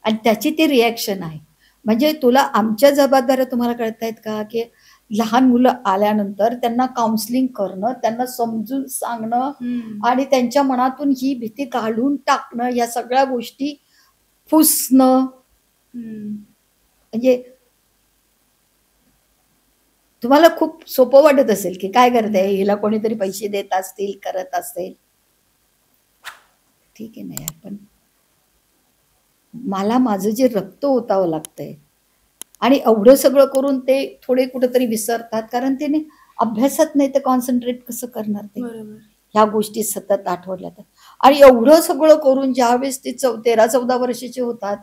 आणि त्याची ती रिॲक्शन आहे. म्हणजे तुला आमच्या जबाबदाऱ्या तुम्हाला कळतायत का? की लहान मुलं आल्यानंतर त्यांना काउन्सिलिंग करणं, त्यांना समजून सांगणं आणि त्यांच्या मनातून ही भीती काढून टाकणं, या सगळ्या गोष्टी पुसणं. म्हणजे तुम्हाला खूप सोपं वाटत असेल की काय करते, हिला कोणीतरी पैसे देत असतील, करत असेल, ठीक आहे ना यार. पण मला माझं जे रक्त ओतावं लागतंय आणि एवढं सगळं करून ते थोडे कुठेतरी विसरतात, कारण ते अभ्यासात नाही तर कॉन्सन्ट्रेट कसं करणार ते? ह्या गोष्टी सतत आठवल्या तर. आणि एवढं सगळं करून ज्यावेळेस ते 13-14 वर्षाचे होतात,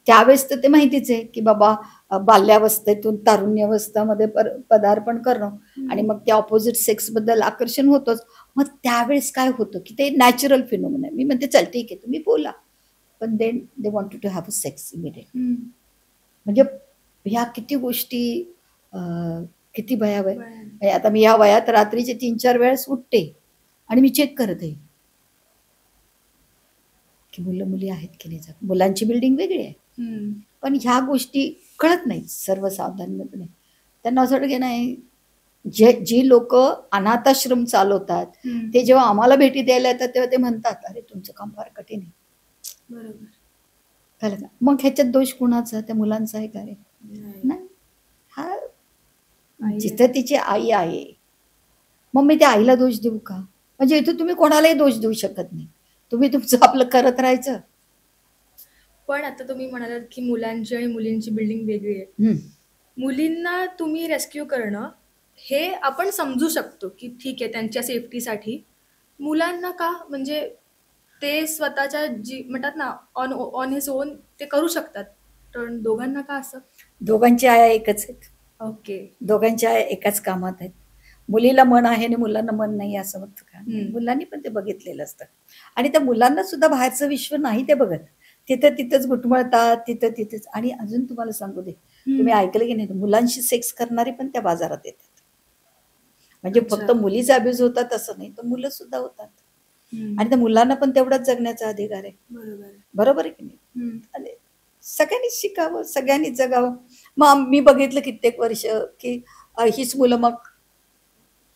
त्यावेळेस तर ते माहितीच आहे की बाबा बाल्यावस्थेतून तारुण्यावस्थामध्ये पदार्पण करणं आणि मग त्या ऑपोजिट सेक्स बद्दल आकर्षण होतंच. मग त्यावेळेस काय होतं की ते नॅचरल फिनोमिना आहे. मी म्हणते चल ठीक आहे तुम्ही बोला, पण then they wanted to have a sex immediate. म्हणजे ह्या किती गोष्टी किती भयावह. म्हणजे आता मी या वयात रात्रीचे 3-4 वेळेस उठते आणि मी चेक करत आहे की मुलं मुली आहेत की नाही जात. मुलांची बिल्डिंग वेगळी आहे, पण ह्या गोष्टी कळत नाहीत सर्वसाधारणपणे. त्यांना असं वाटतं की नाही, जी लोक अनाथाश्रम चालवतात ते जेव्हा आम्हाला भेटी द्यायला येतात तेव्हा ते म्हणतात अरे तुमचं काम फार कठीण आहे. बरोबर. कळलं का? मग ह्याच्यात दोष कुणाचा? त्या मुलांचा आहे का रे? नाही. हा जिथं तिची आई आहे, मग मी त्या आईला दोष देऊ का? म्हणजे इथं तुम्ही कोणालाही दोष देऊ शकत नाही. तुम्ही तुमचं आपलं करत राहायचं. पण आता तुम्ही म्हणालात की मुलांची आणि मुलींची बिल्डिंग वेगळी आहे. मुलींना तुम्ही रेस्क्यू करणं हे आपण समजू शकतो की ठीक आहे त्यांच्या सेफ्टीसाठी. मुलांना का? म्हणजे ते स्वतःच्या म्हणतात ना ऑन हिज ओन ते करू शकतात, पण दोघांना का असं? दोघांची आया एकच आहेत. ओके. दोघांची आया एकाच कामात आहेत. मुलीला मन आहे आणि मुलांना मन नाही असं म्हणतं का? मुलांनी पण ते बघितलेलं असतं. आणि त्या मुलांना सुद्धा बाहेरचं विश्व नाही ते बघत. तिथं तिथंच घुटमळतात, तिथं तिथेच. आणि अजून तुम्हाला सांगू दे, तुम्ही ऐकलं की नाही, मुलांशी सेक्स करणारे पण त्या बाजारात येतात. म्हणजे फक्त मुलीचा अब्यूज होतात असं नाही, तर मुलं सुद्धा होतात. आणि त्या मुलांना पण तेवढाच जगण्याचा अधिकार आहे. बरोबर आहे की नाही? सगळ्यांनीच शिकावं, सगळ्यांनीच जगावं. मग मी बघितलं कित्येक वर्ष की हीच मुलं मग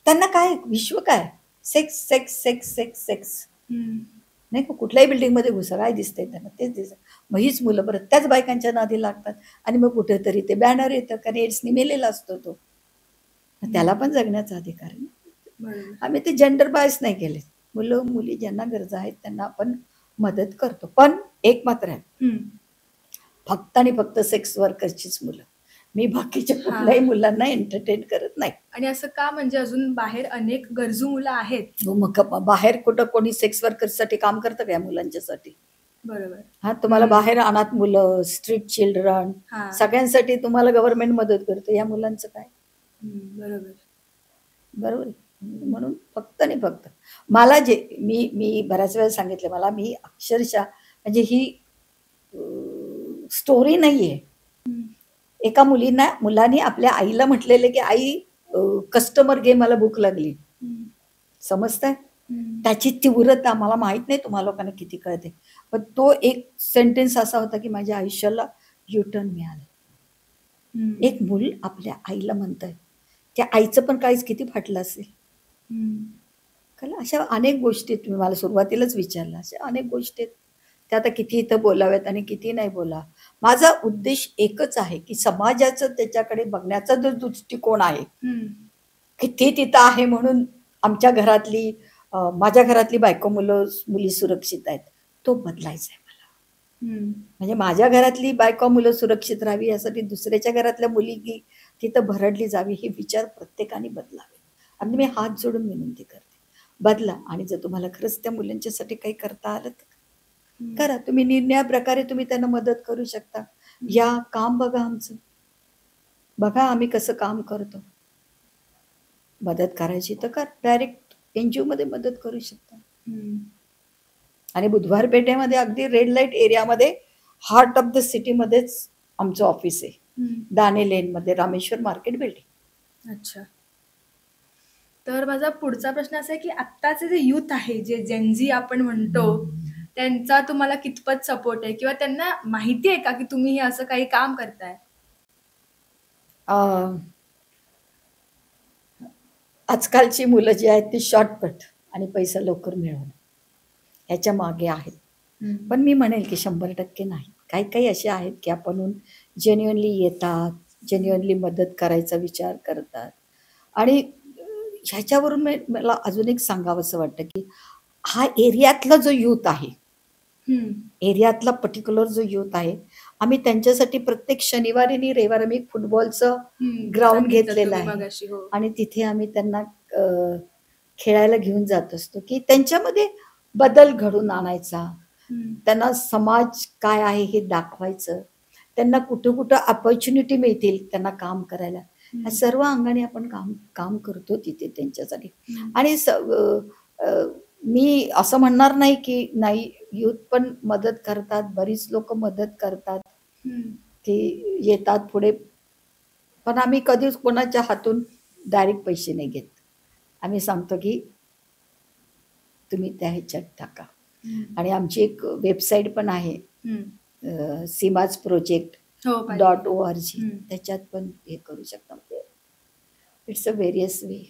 त्यांना काय विश्व काय, sex sex sex sex sex नाही का? कुठल्याही बिल्डिंगमध्ये घुसा, काय दिसतंय त्यांना तेच दिसत. मग हीच मुलं परत त्याच बायकांच्या नादी लागतात आणि मग कुठेतरी ते बॅनर येतं कारण एड्सनी मेलेला असतो तो. त्याला पण जगण्याचा अधिकार आहे. आम्ही ते जेंडर बायस नाही केले. मुलं मुली ज्यांना गरजा आहेत त्यांना आपण मदत करतो. पण एक मात्र आहे, फक्त आणि फक्त सेक्स वर्करचीच मुलं. मी बाकीच्या कुठल्याही मुलांना एंटरटेन करत नाही. आणि असं का? म्हणजे अजून बाहेर अनेक गरजू मुलं आहेत. मग बाहेर कुठं कोणी सेक्स वर्कर्ससाठी काम करतं का या मुलांच्यासाठी? बरोबर. हा, तुम्हाला बाहेर अनाथ मुलं, स्ट्रीट चिल्ड्रन, सगळ्यांसाठी तुम्हाला गव्हर्नमेंट मदत करतं. या मुलांचं काय? बरोबर. बरोबर. म्हणून फक्त आणि फक्त मला जे मी बऱ्याच वेळा सांगितलं, मला मी अक्षरशः म्हणजे ही स्टोरी नाहीये. एका मुलाने आपल्या आईला म्हटलेले की आई कस्टमर घे, मला भूक लागली. समजताय? त्याची तीव्रता मला माहित नाही तुम्हाला लोकांना किती कळते, पण तो एक सेंटेन्स असा होता की माझ्या आयुष्याला युटर्न मिळालं. एक मूल आपल्या आईला म्हणतंय, त्या आईचं पण काहीच किती फाटलं असेल. अशा अनेक गोष्टी तुम्ही मला सुरुवातीलाच विचारला, अशा अनेक गोष्टी त्या आता किती इथं बोलाव्यात आणि किती नाही बोला. माझा उद्देश एकच आहे की समाजाचं त्याच्याकडे बघण्याचा जो दृष्टिकोन आहे की ते तिथं आहे म्हणून आमच्या घरातली माझ्या घरातली बायको मुली सुरक्षित आहेत, तो बदलायचा आहे मला. म्हणजे माझ्या घरातली बायको मुलं सुरक्षित राहावी यासाठी दुसऱ्याच्या घरातल्या मुली तिथं भरडली जावी हे विचार प्रत्येकाने बदलावे. आणि मी हात जोडून विनंती करते, बदला. आणि जर तुम्हाला खरंच त्या मुलांच्यासाठी काही करता आलं तर करा. तुम्ही निर्णयाप्रकारे तुम्ही त्यांना मदत करू शकता. या काम बघा आमचं, बघा आम्ही कसं काम करतो. मदत करायची तर कर, डायरेक्ट NGO मध्ये मदत करू शकता. आणि बुधवार पेठेमध्ये अगदी रेड लाईट एरियामध्ये हार्ट ऑफ द सिटी मध्येच आमचं ऑफिस आहे, दाणे लेन मध्ये, रामेश्वर मार्केट बिल्डिंग. अच्छा. तर माझा पुढचा प्रश्न असा आहे की आत्ताचे जे युथ आहे, जे जेनझी आपण म्हणतो, त्यांचा तुम्हाला कितपत सपोर्ट आहे किंवा त्यांना माहिती आहे का की तुम्ही हे असं काही काम करताय? आजकालची मुलं जी आहेत ती शॉर्टकट आणि पैसा लवकर मिळवणं ह्याच्या मागे आहेत. पण मी म्हणेल की 100% नाही. काही काही असे आहेत की आपण जेन्युअनली येतात, जेन्युअनली मदत करायचा विचार करतात. आणि ह्याच्यावरून मला अजून एक सांगावंसं वाटतं की हा एरियातला जो यूथ आहे, एरियातला पर्टिक्युलर जो यूथ आहे, आम्ही त्यांच्यासाठी प्रत्येक शनिवारी आणि रविवारी आम्ही फुटबॉलचं ग्राउंड घेतलेलं आहे आणि तिथे आम्ही त्यांना खेळायला घेऊन जात असतो की त्यांच्यामध्ये बदल घडून आणायचा, त्यांना समाज काय आहे हे दाखवायचं. त्यांना कुठं कुठं अपॉर्च्युनिटी मिळतील त्यांना काम करायला, ह्या सर्व अंगाने आपण काम काम करतो तिथे त्यांच्यासाठी. आणि मी असं म्हणणार नाही की नाही, युथ पण मदत करतात, बरीच लोक मदत करतात की येतात पुढे, पण आम्ही कधीच कोणाच्या हातून डायरेक्ट पैसे नाही घेत. आम्ही सांगतो की तुम्ही त्या ह्याच्यात टाका. आणि आमची एक वेबसाईट पण आहे, सीमाज प्रोजेक्ट हो .org, त्याच्यात पण हे करू शकता. म्हणजे इट्स अ व्हेरियस वे.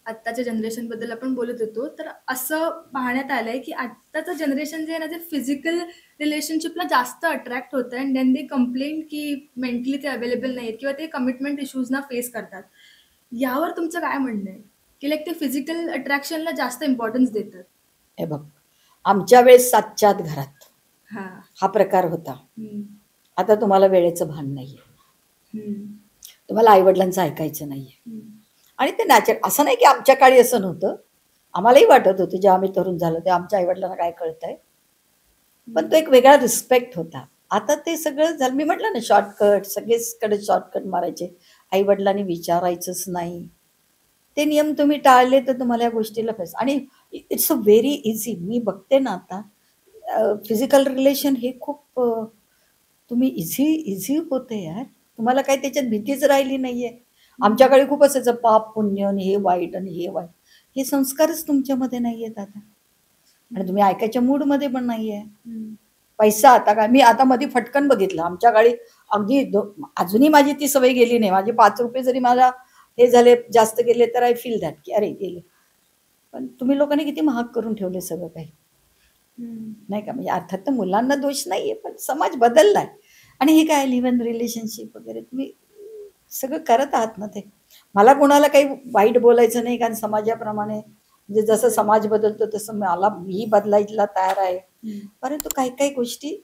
आत्ताच्या जनरेशन बद्दल आपण बोलत होतो, तर असं पाहण्यात आलंय की आत्ताचं जनरेशन जे आहे ना, ते फिजिकल रिलेशनशिपला जास्त अट्रॅक्ट होतं अँड देन दे कंप्लेन की मेंटली ते अवेलेबल नाही आहेत किंवा ते कमिटमेंट इश्यूजना फेस करतात. यावर तुमचं काय म्हणणं आहे की लाईक ते फिजिकल अट्रॅक्शनला जास्त इम्पॉर्टन्स देतात? हे बघ, आमच्या वेळेस 7च्या आत घरात हा हा प्रकार होता. आता तुम्हाला वेळेचं भान नाहीये, तुम्हाला आईवडिलांचं ऐकायचं नाहीये. आणि ते नॅचरल, असं नाही की आमच्या काळी असं नव्हतं, आम्हालाही वाटत होतं जेव्हा आम्ही तरुण झालो ते आमच्या आईवडिलांना काय कळतंय, पण तो एक वेगळा रिस्पेक्ट होता. आता ते सगळं झालं, मी म्हटलं ना, शॉर्टकट, सगळेचकडे शॉर्टकट मारायचे, आईवडिलांनी विचारायचंच नाही. ते नियम तुम्ही टाळले तर तुम्हाला या गोष्टीला फेस. आणि इट्स अ व्हेरी इझी. मी बघते ना आता फिजिकल रिलेशन हे खूप तुम्ही इझी होते यार. तुम्हाला काही त्याच्यात भीतीच राहिली नाहीये. आमच्याकडे खूप असायचं पाप पुण्य आणि हे वाईट आणि हे वाईट, हे संस्कारच तुमच्यामध्ये नाहीयेत आता. आणि तुम्ही ऐकायच्या मूडमध्ये पण नाहीये. पैसा आता काय, मी आता मध्ये फटकन बघितलं आमच्या गाडी अगदी अजूनही माझी ती सवय गेली नाही. माझे 5 रुपये जरी मला हे झाले जास्त गेले तर आय फील दॅट की अरे गेले. पण तुम्ही लोकांनी किती महाग करून ठेवले सगळं काही, नाही का. म्हणजे अर्थात तर मुलांना दोष नाहीये, पण समाज बदललाय. आणि हे काय लिव्ह इन रिलेशनशिप वगैरे तुम्ही सगळं करत आहात ना. ते मला कोणाला काही वाईट बोलायचं नाही, कारण समाजाप्रमाणे म्हणजे जसं समाज बदलतो तसं मी बदलायला तयार आहे. परंतु काही काही गोष्टी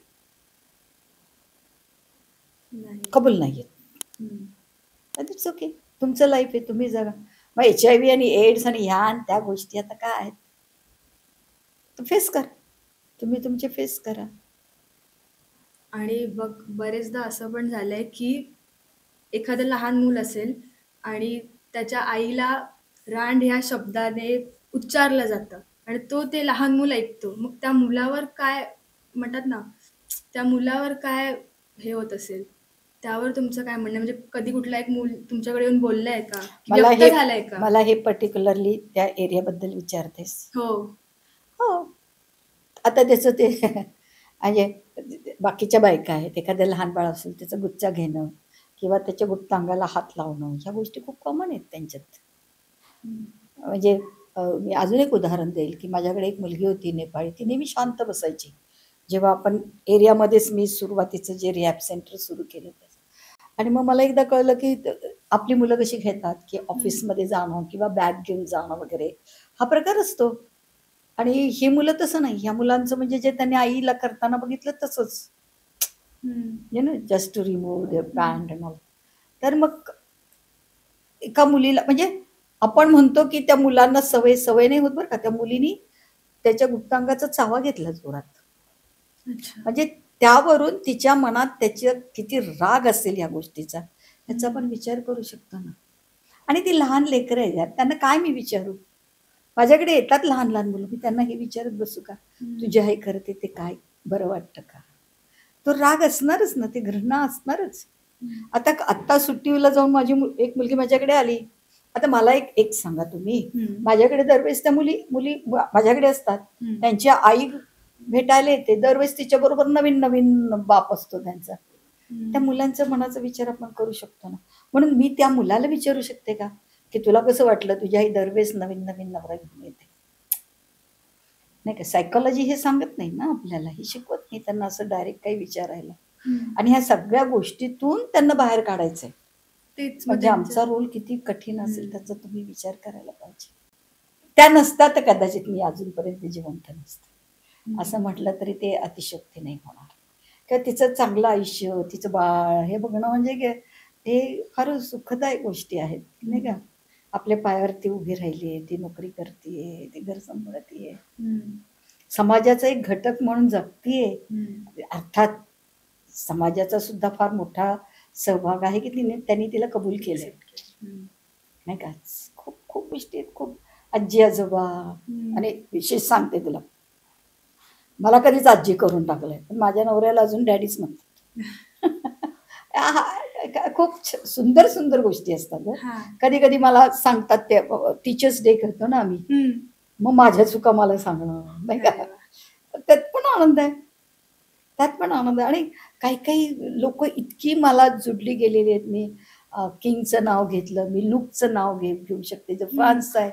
कबूल नाहीयेत. इट्स ओके, तुमचं लाईफ आहे, तुम्ही जगा. मग HIV आणि एड्स आणि ह्या आणि त्या गोष्टी आता काय आहेत, फेस करा तुम्ही, तुमचे फेस करा. आणि बघ, बरेचदा असं पण झालंय की एखादं लहान मूल असेल आणि त्याच्या आईला रांड ह्या शब्दाने उच्चारलं जातं आणि तो ते लहान मूल ऐकतो. मग त्या मुलावर काय म्हणतात ना, त्या मुलावर काय हे होत असेल, त्यावर तुमचं काय म्हणणं? म्हणजे कधी कुठला एक मूल तुमच्याकडे येऊन बोललंय का, व्यक्त झालंय का? मला हे पर्टिक्युलरली त्या एरियाबद्दल विचारतेस? हो हो. आता त्याचं ते म्हणजे बाकीच्या बायका आहेत, एखाद्या लहान बाळ असेल त्याचा गुच्चा घेणं किंवा त्याच्या गुप्तांगाला हात लावणं, ह्या गोष्टी खूप कॉमन आहेत त्यांच्यात. म्हणजे मी अजून एक उदाहरण देईल की माझ्याकडे एक मुलगी होती नेपाळी, ती नेहमी शांत बसायची. जेव्हा आपण एरियामध्येच मी सुरुवातीचं जे रिहॅब सेंटर सुरू केलं, आणि मग मला एकदा कळलं की आपली मुलं कशी घेतात की ऑफिसमध्ये जाणं किंवा बॅग घेऊन जाणं वगैरे हा प्रकार असतो. आणि ही मुलं तसं नाही. ह्या मुलांचं म्हणजे जे त्यांनी आईला करताना बघितलं तसंच, just to remove the pant and all. तर मग एका मुलीला, म्हणजे आपण म्हणतो की त्या मुलांना सवय नाही होत बरं का, त्या मुलीनी त्याच्या गुप्तांगाचा चावा घेतला जोरात. म्हणजे त्यावरून तिच्या मनात त्याच्या किती राग असेल या गोष्टीचा, याचा पण विचार करू शकतो ना. आणि ती लहान लेकरं आहेत, त्यांना काय मी विचारू? माझ्याकडे येतात लहान लहान मुलं, मी त्यांना हे विचारत बसू का तुझी आई करते ते काय बरं वाटतं का? तो राग असणारच ना, ती घृणा असणारच. आत्ता सुट्टीला जाऊन माझी एक मुलगी माझ्याकडे आली. आता मला एक सांगा तुम्ही, माझ्याकडे दरवेळेस त्या मुली माझ्याकडे असतात, त्यांची आई भेटायला येते दरवेळेस, तिच्या बरोबर नवीन नवीन बाप असतो त्यांचा. त्या मुलांच्या मनाचा विचार आपण करू शकतो ना. म्हणून मी त्या मुलाला विचारू शकते का की तुला कसं वाटलं तुझी आई दरवेळेस नवीन नवीन नवरा घेऊन येते? नाही का. सायकोलॉजी हे सांगत नाही ना आपल्याला, हे शिकवत नाही त्यांना असं डायरेक्ट काही विचारायला. आणि ह्या सगळ्या गोष्टीतून त्यांना बाहेर काढायचंय, म्हणजे आमचा रोल किती कठीण असेल त्याचा तुम्ही विचार करायला पाहिजे. त्या नसतात तर कदाचित मी अजूनपर्यंत जिवंत नसते, असं म्हटलं तरी ते अतिशयोक्ती नाही होणार. किंवा तिचं चांगलं आयुष्य, तिचं बाळ हे बघणं म्हणजे हे फार सुखदायक गोष्टी आहेत, नाही का. आपल्या पायावरती उभी राहिली, ती नोकरी करतीये, ती घर सांभाळतीये, समाजाचा एक घटक म्हणून जगतीये. अर्थात समाजाचा सुद्धा फार मोठा सहभाग आहे की त्यांनी तिला कबूल केलंय, नाही का. खूप खूप गोष्टी आहेत, खूप आजी आजोबा. आणि विशेष सांगते तुला, मला कधीच आजी करून टाकलंय, पण माझ्या नवऱ्याला अजून डॅडीच म्हणतात. खूप सुंदर सुंदर गोष्टी असतात. कधी कधी मला सांगतात, ते टीचर्स डे करतो ना आम्ही, मग माझ्या चुका मला सांगणं, नाही का. त्यात पण आनंद आहे, त्यात पण आनंद आहे. आणि काही काही लोक इतकी मला जुडली गेलेली आहेत. मी किंगचं नाव घेतलं, मी लुकचं नाव घेऊ शकते, जे फ्रान्सचं आहे.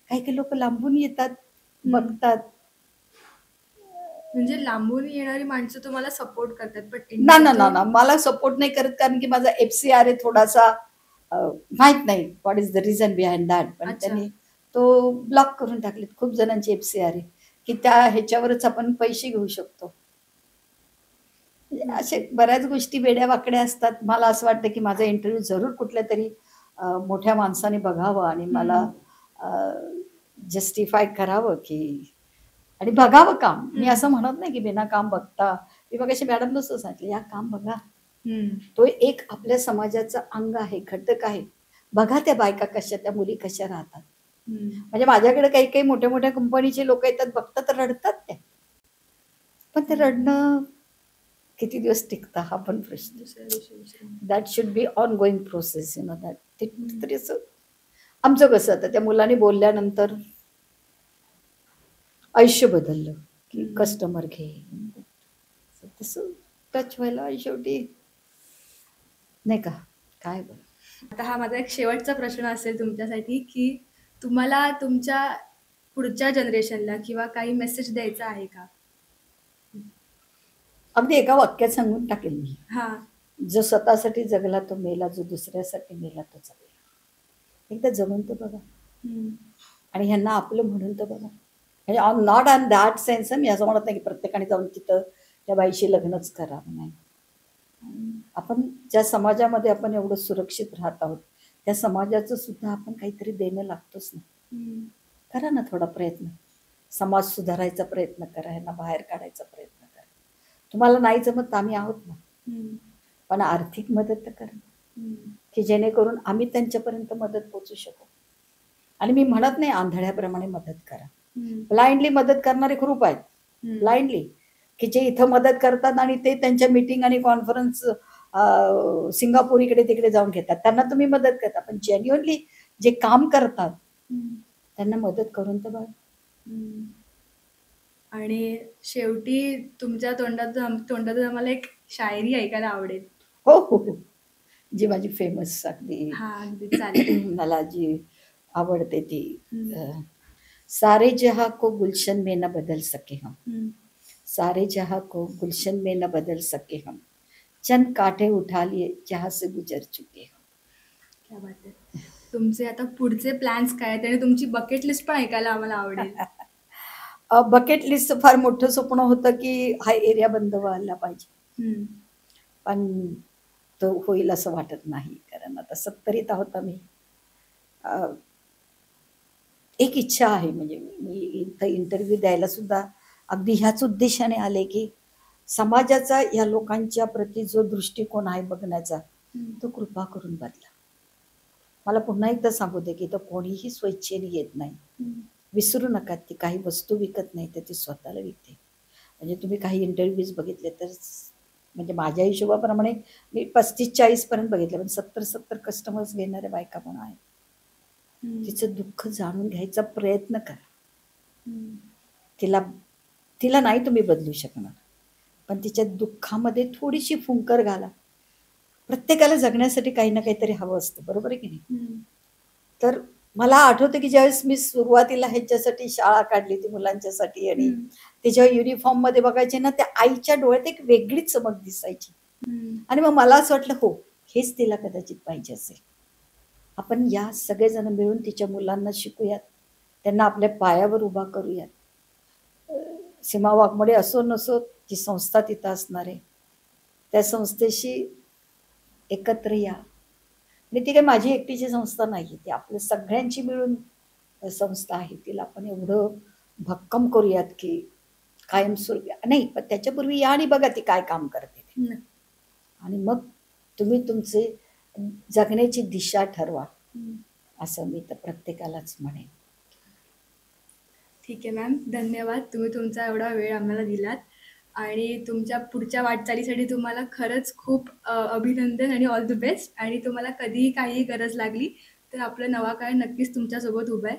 काही काही लोक लांबून येतात, बघतात. म्हणजे लांबून येणारी माणसं तुम्हाला सपोर्ट करतात, पण ना ना ना ना मला सपोर्ट नाही करत, कारण की माझा FCR आहे थोडासा, माहित नाही what is the reason behind that, पण त्यांनी तो ब्लॉक करून टाकलेत. खूप जणांची FCR आहे की त्या ह्याच्यावरच आपण पैसे घेऊ शकतो. असे बऱ्याच गोष्टी वेड्या वाकड्या असतात. मला असं वाटतं की माझा इंटरव्ह्यू जरूर कुठल्या तरी मोठ्या माणसाने बघावं आणि मला जस्टिफाय करावं की, आणि बघावं काम. मी असं म्हणत नाही की बिना काम बघता. मी बघाशी मॅडम नसतं सांगितलं, या काम बघा, तो एक आपल्या समाजाचा अंग आहे, घटक आहे. बघा त्या बायका कशा, त्या मुली कशा राहतात. म्हणजे माझ्याकडे काही काही मोठ्या मोठ्या कंपनीचे लोक येतात, बघतात, रडतात त्या, पण ते रडणं किती दिवस टिकतं हा पण प्रश्न. That should be on going process, you know that. ते तरी असं आमचं कसं, आता त्या मुलांनी बोलल्यानंतर आयुष्य बदललं की कस्टमर घे, तसं टच व्हायला शेवटी, नाही का. काय बरं, आता हा माझा एक शेवटचा प्रश्न असेल तुमच्यासाठी, की तुम्हाला तुमच्या पुढच्या जनरेशनला किंवा काही मेसेज द्यायचा आहे का? अगदी एका वाक्यात सांगून टाकेल मी. हा, जो स्वतःसाठी जगला तो मेला, जो दुसऱ्यासाठी मेला तो जगला. एकदा जगून तर बघा, आणि ह्यांना आपलं म्हणून तर बघा. म्हणजे नॉट ऑन दॅट सेन्स, मी असं म्हणत नाही की प्रत्येकाने जाऊन तिथं त्या बाईशी लग्नच करावं, नाही. आपण ज्या समाजामध्ये आपण एवढं सुरक्षित राहत आहोत, त्या समाजाचं सुद्धा आपण काहीतरी देणं लागतोच ना. करा ना थोडा प्रयत्न, समाज सुधारायचा प्रयत्न करा, ह्यांना बाहेर काढायचा प्रयत्न करा. तुम्हाला नाही जमत तर आम्ही आहोत ना, पण आर्थिक मदत तर करा, की जेणेकरून आम्ही त्यांच्यापर्यंत मदत पोचू शकू. आणि मी म्हणत नाही आंधळ्याप्रमाणे मदत करा. ब्लाइंडली मदत करणारे ग्रुप आहेत, ब्लाइंडली, की जे इथं मदत करतात आणि ते त्यांच्या मीटिंग आणि कॉन्फरन्स सिंगापूर इकडे तिकडे जाऊन घेतात, त्यांना तुम्ही मदत करता. पण जेन्युअनली जे काम करतात त्यांना मदत करून तर बघा. आणि शेवटी तुमच्या तोंडातून आम्हाला एक शायरी ऐकायला आवडेल. हो हो हो, जी माझी फेमस अगदी अगदी चालेल. मला जी आवडते ती, सारे जहां को गुलशन में न बदल सके हम, सारे जहां को गुलशन में न बदल सके हम, चंद कांटे उठा लिए जहां से गुजर चुके हम. क्या बात आहे. तुमचे आता पुढचे प्लॅन्स काय आहेत आणि तुमची बकेट लिस्ट पण ऐकायला आम्हाला आवडेल. बकेट लिस्ट फार मोठं स्वप्न होतं की हा एरिया बंद व्हायला पाहिजे, पण तो होईल असं वाटत नाही, कारण आता 70th आहोत आम्ही. एक इच्छा आहे, म्हणजे मी इथं इंटरव्ह्यू द्यायला सुद्धा अगदी ह्याच उद्देशाने आले की समाजाचा या लोकांच्या प्रती जो दृष्टिकोन आहे बघण्याचा, तो कृपा करून बदला. मला पुन्हा एकदा सांगू दे की तो कोणीही स्वेच्छेने येत नाही. विसरू नका, ती काही वस्तू विकत नाही तर ती स्वतःला विकते. म्हणजे तुम्ही काही इंटरव्ह्यूज बघितले तर, म्हणजे माझ्या हिशोबाप्रमाणे मी 35-40 पर्यंत बघितले, पण 70 कस्टमर्स घेणाऱ्या बायका पण आहेत. तिचं दुःख जाणून घ्यायचा प्रयत्न करा. तिला नाही तुम्ही बदलू शकणार, पण तिच्या दुःखामध्ये थोडीशी फुंकर घाला. प्रत्येकाला जगण्यासाठी काही ना काहीतरी हवं असतं, बरोबर आहे की नाही. तर मला आठवतं की ज्यावेळेस मी सुरुवातीला ह्याच्यासाठी शाळा काढली ती मुलांच्यासाठी, आणि तिच्या युनिफॉर्म मध्ये बघायचे ना, त्या आईच्या डोळ्यात एक वेगळीच चमक दिसायची. आणि मग मला असं वाटलं, हो हेच तिला कदाचित पाहिजे असेल. आपण या सगळेजण मिळून तिच्या मुलांना शिकूयात, त्यांना आपल्या पायावर उभा करूयात. सीमा वाघमोडे असो नसो, जी संस्था तिथं असणार आहे त्या संस्थेशी एकत्र या. आणि ती काही माझी एकटीची संस्था नाही, ती आपल्या सगळ्यांची मिळून संस्था आहे. तिला आपण एवढं भक्कम करूयात की कायमस्वरूपी नाही, पण त्याच्यापूर्वी या आणि बघा ती काय काम करते. आणि मग तुम्ही तुमचे जगण्याची दिशा ठरवा, असं मी तर प्रत्येकालाच म्हणेन. ठीक आहे मॅम, धन्यवाद. तुम्ही तुमचा एवढा वेळ आम्हाला दिलात आणि तुमच्या पुढच्या वाटचालीसाठी तुम्हाला खरंच खूप अभिनंदन आणि ऑल द बेस्ट. आणि तुम्हाला कधीही काही गरज लागली तर आपलं नवा नक्कीच तुमच्यासोबत उभं आहे.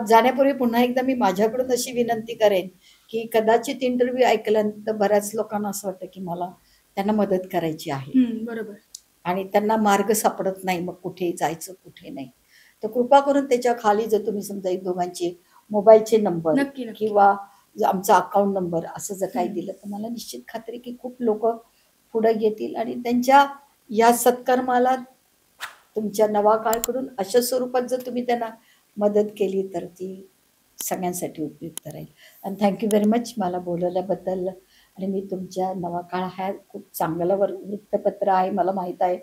जाण्यापूर्वी पुन्हा एकदा मी माझ्याकडून अशी विनंती करेन की कदाचित इंटरव्ह्यू ऐकल्यानंतर बऱ्याच लोकांना असं वाटतं की मला त्यांना मदत करायची आहे बरोबर. आणि त्यांना मार्ग सापडत नाही, मग कुठे जायचं कुठे नाही. तर कृपा करून त्याच्या खाली जर तुम्ही समजा एक दोघांचे मोबाईलचे नंबर नक्की, नक्की. किंवा आमचा अकाउंट नंबर असं जर काही दिलं तर मला निश्चित खात्री की खूप लोक पुढे येतील आणि त्यांच्या या सत्कर्माला तुमच्या नवाकाळकडून अशा स्वरूपात जर तुम्ही त्यांना मदत केली तर ती सगळ्यांसाठी उपयुक्त राहील. आणि थँक्यू व्हेरी मच मला बोलवल्याबद्दल. आणि मी तुमच्या नवाकाळ हा खूप चांगलं वृत्तपत्र आहे मला माहीत आहे.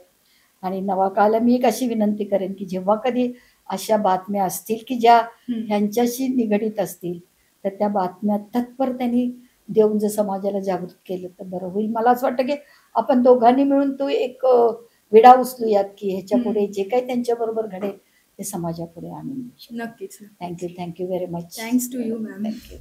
आणि नवाकाळला मी एक अशी विनंती करेन की जेव्हा कधी अशा बातम्या असतील की ज्या ह्यांच्याशी निगडीत असतील तर त्या बातम्या तत्पर त्यांनी देऊन जर समाजाला जागृत केलं तर बरं होईल. मला असं वाटतं की आपण दोघांनी मिळून तो एक विडा उचलूयात की ह्याच्या पुढे जे काही त्यांच्याबरोबर घडेल ते समाजापुढे आणून. नक्कीच. Thank you very much. Thanks to you ma'am. Thank you.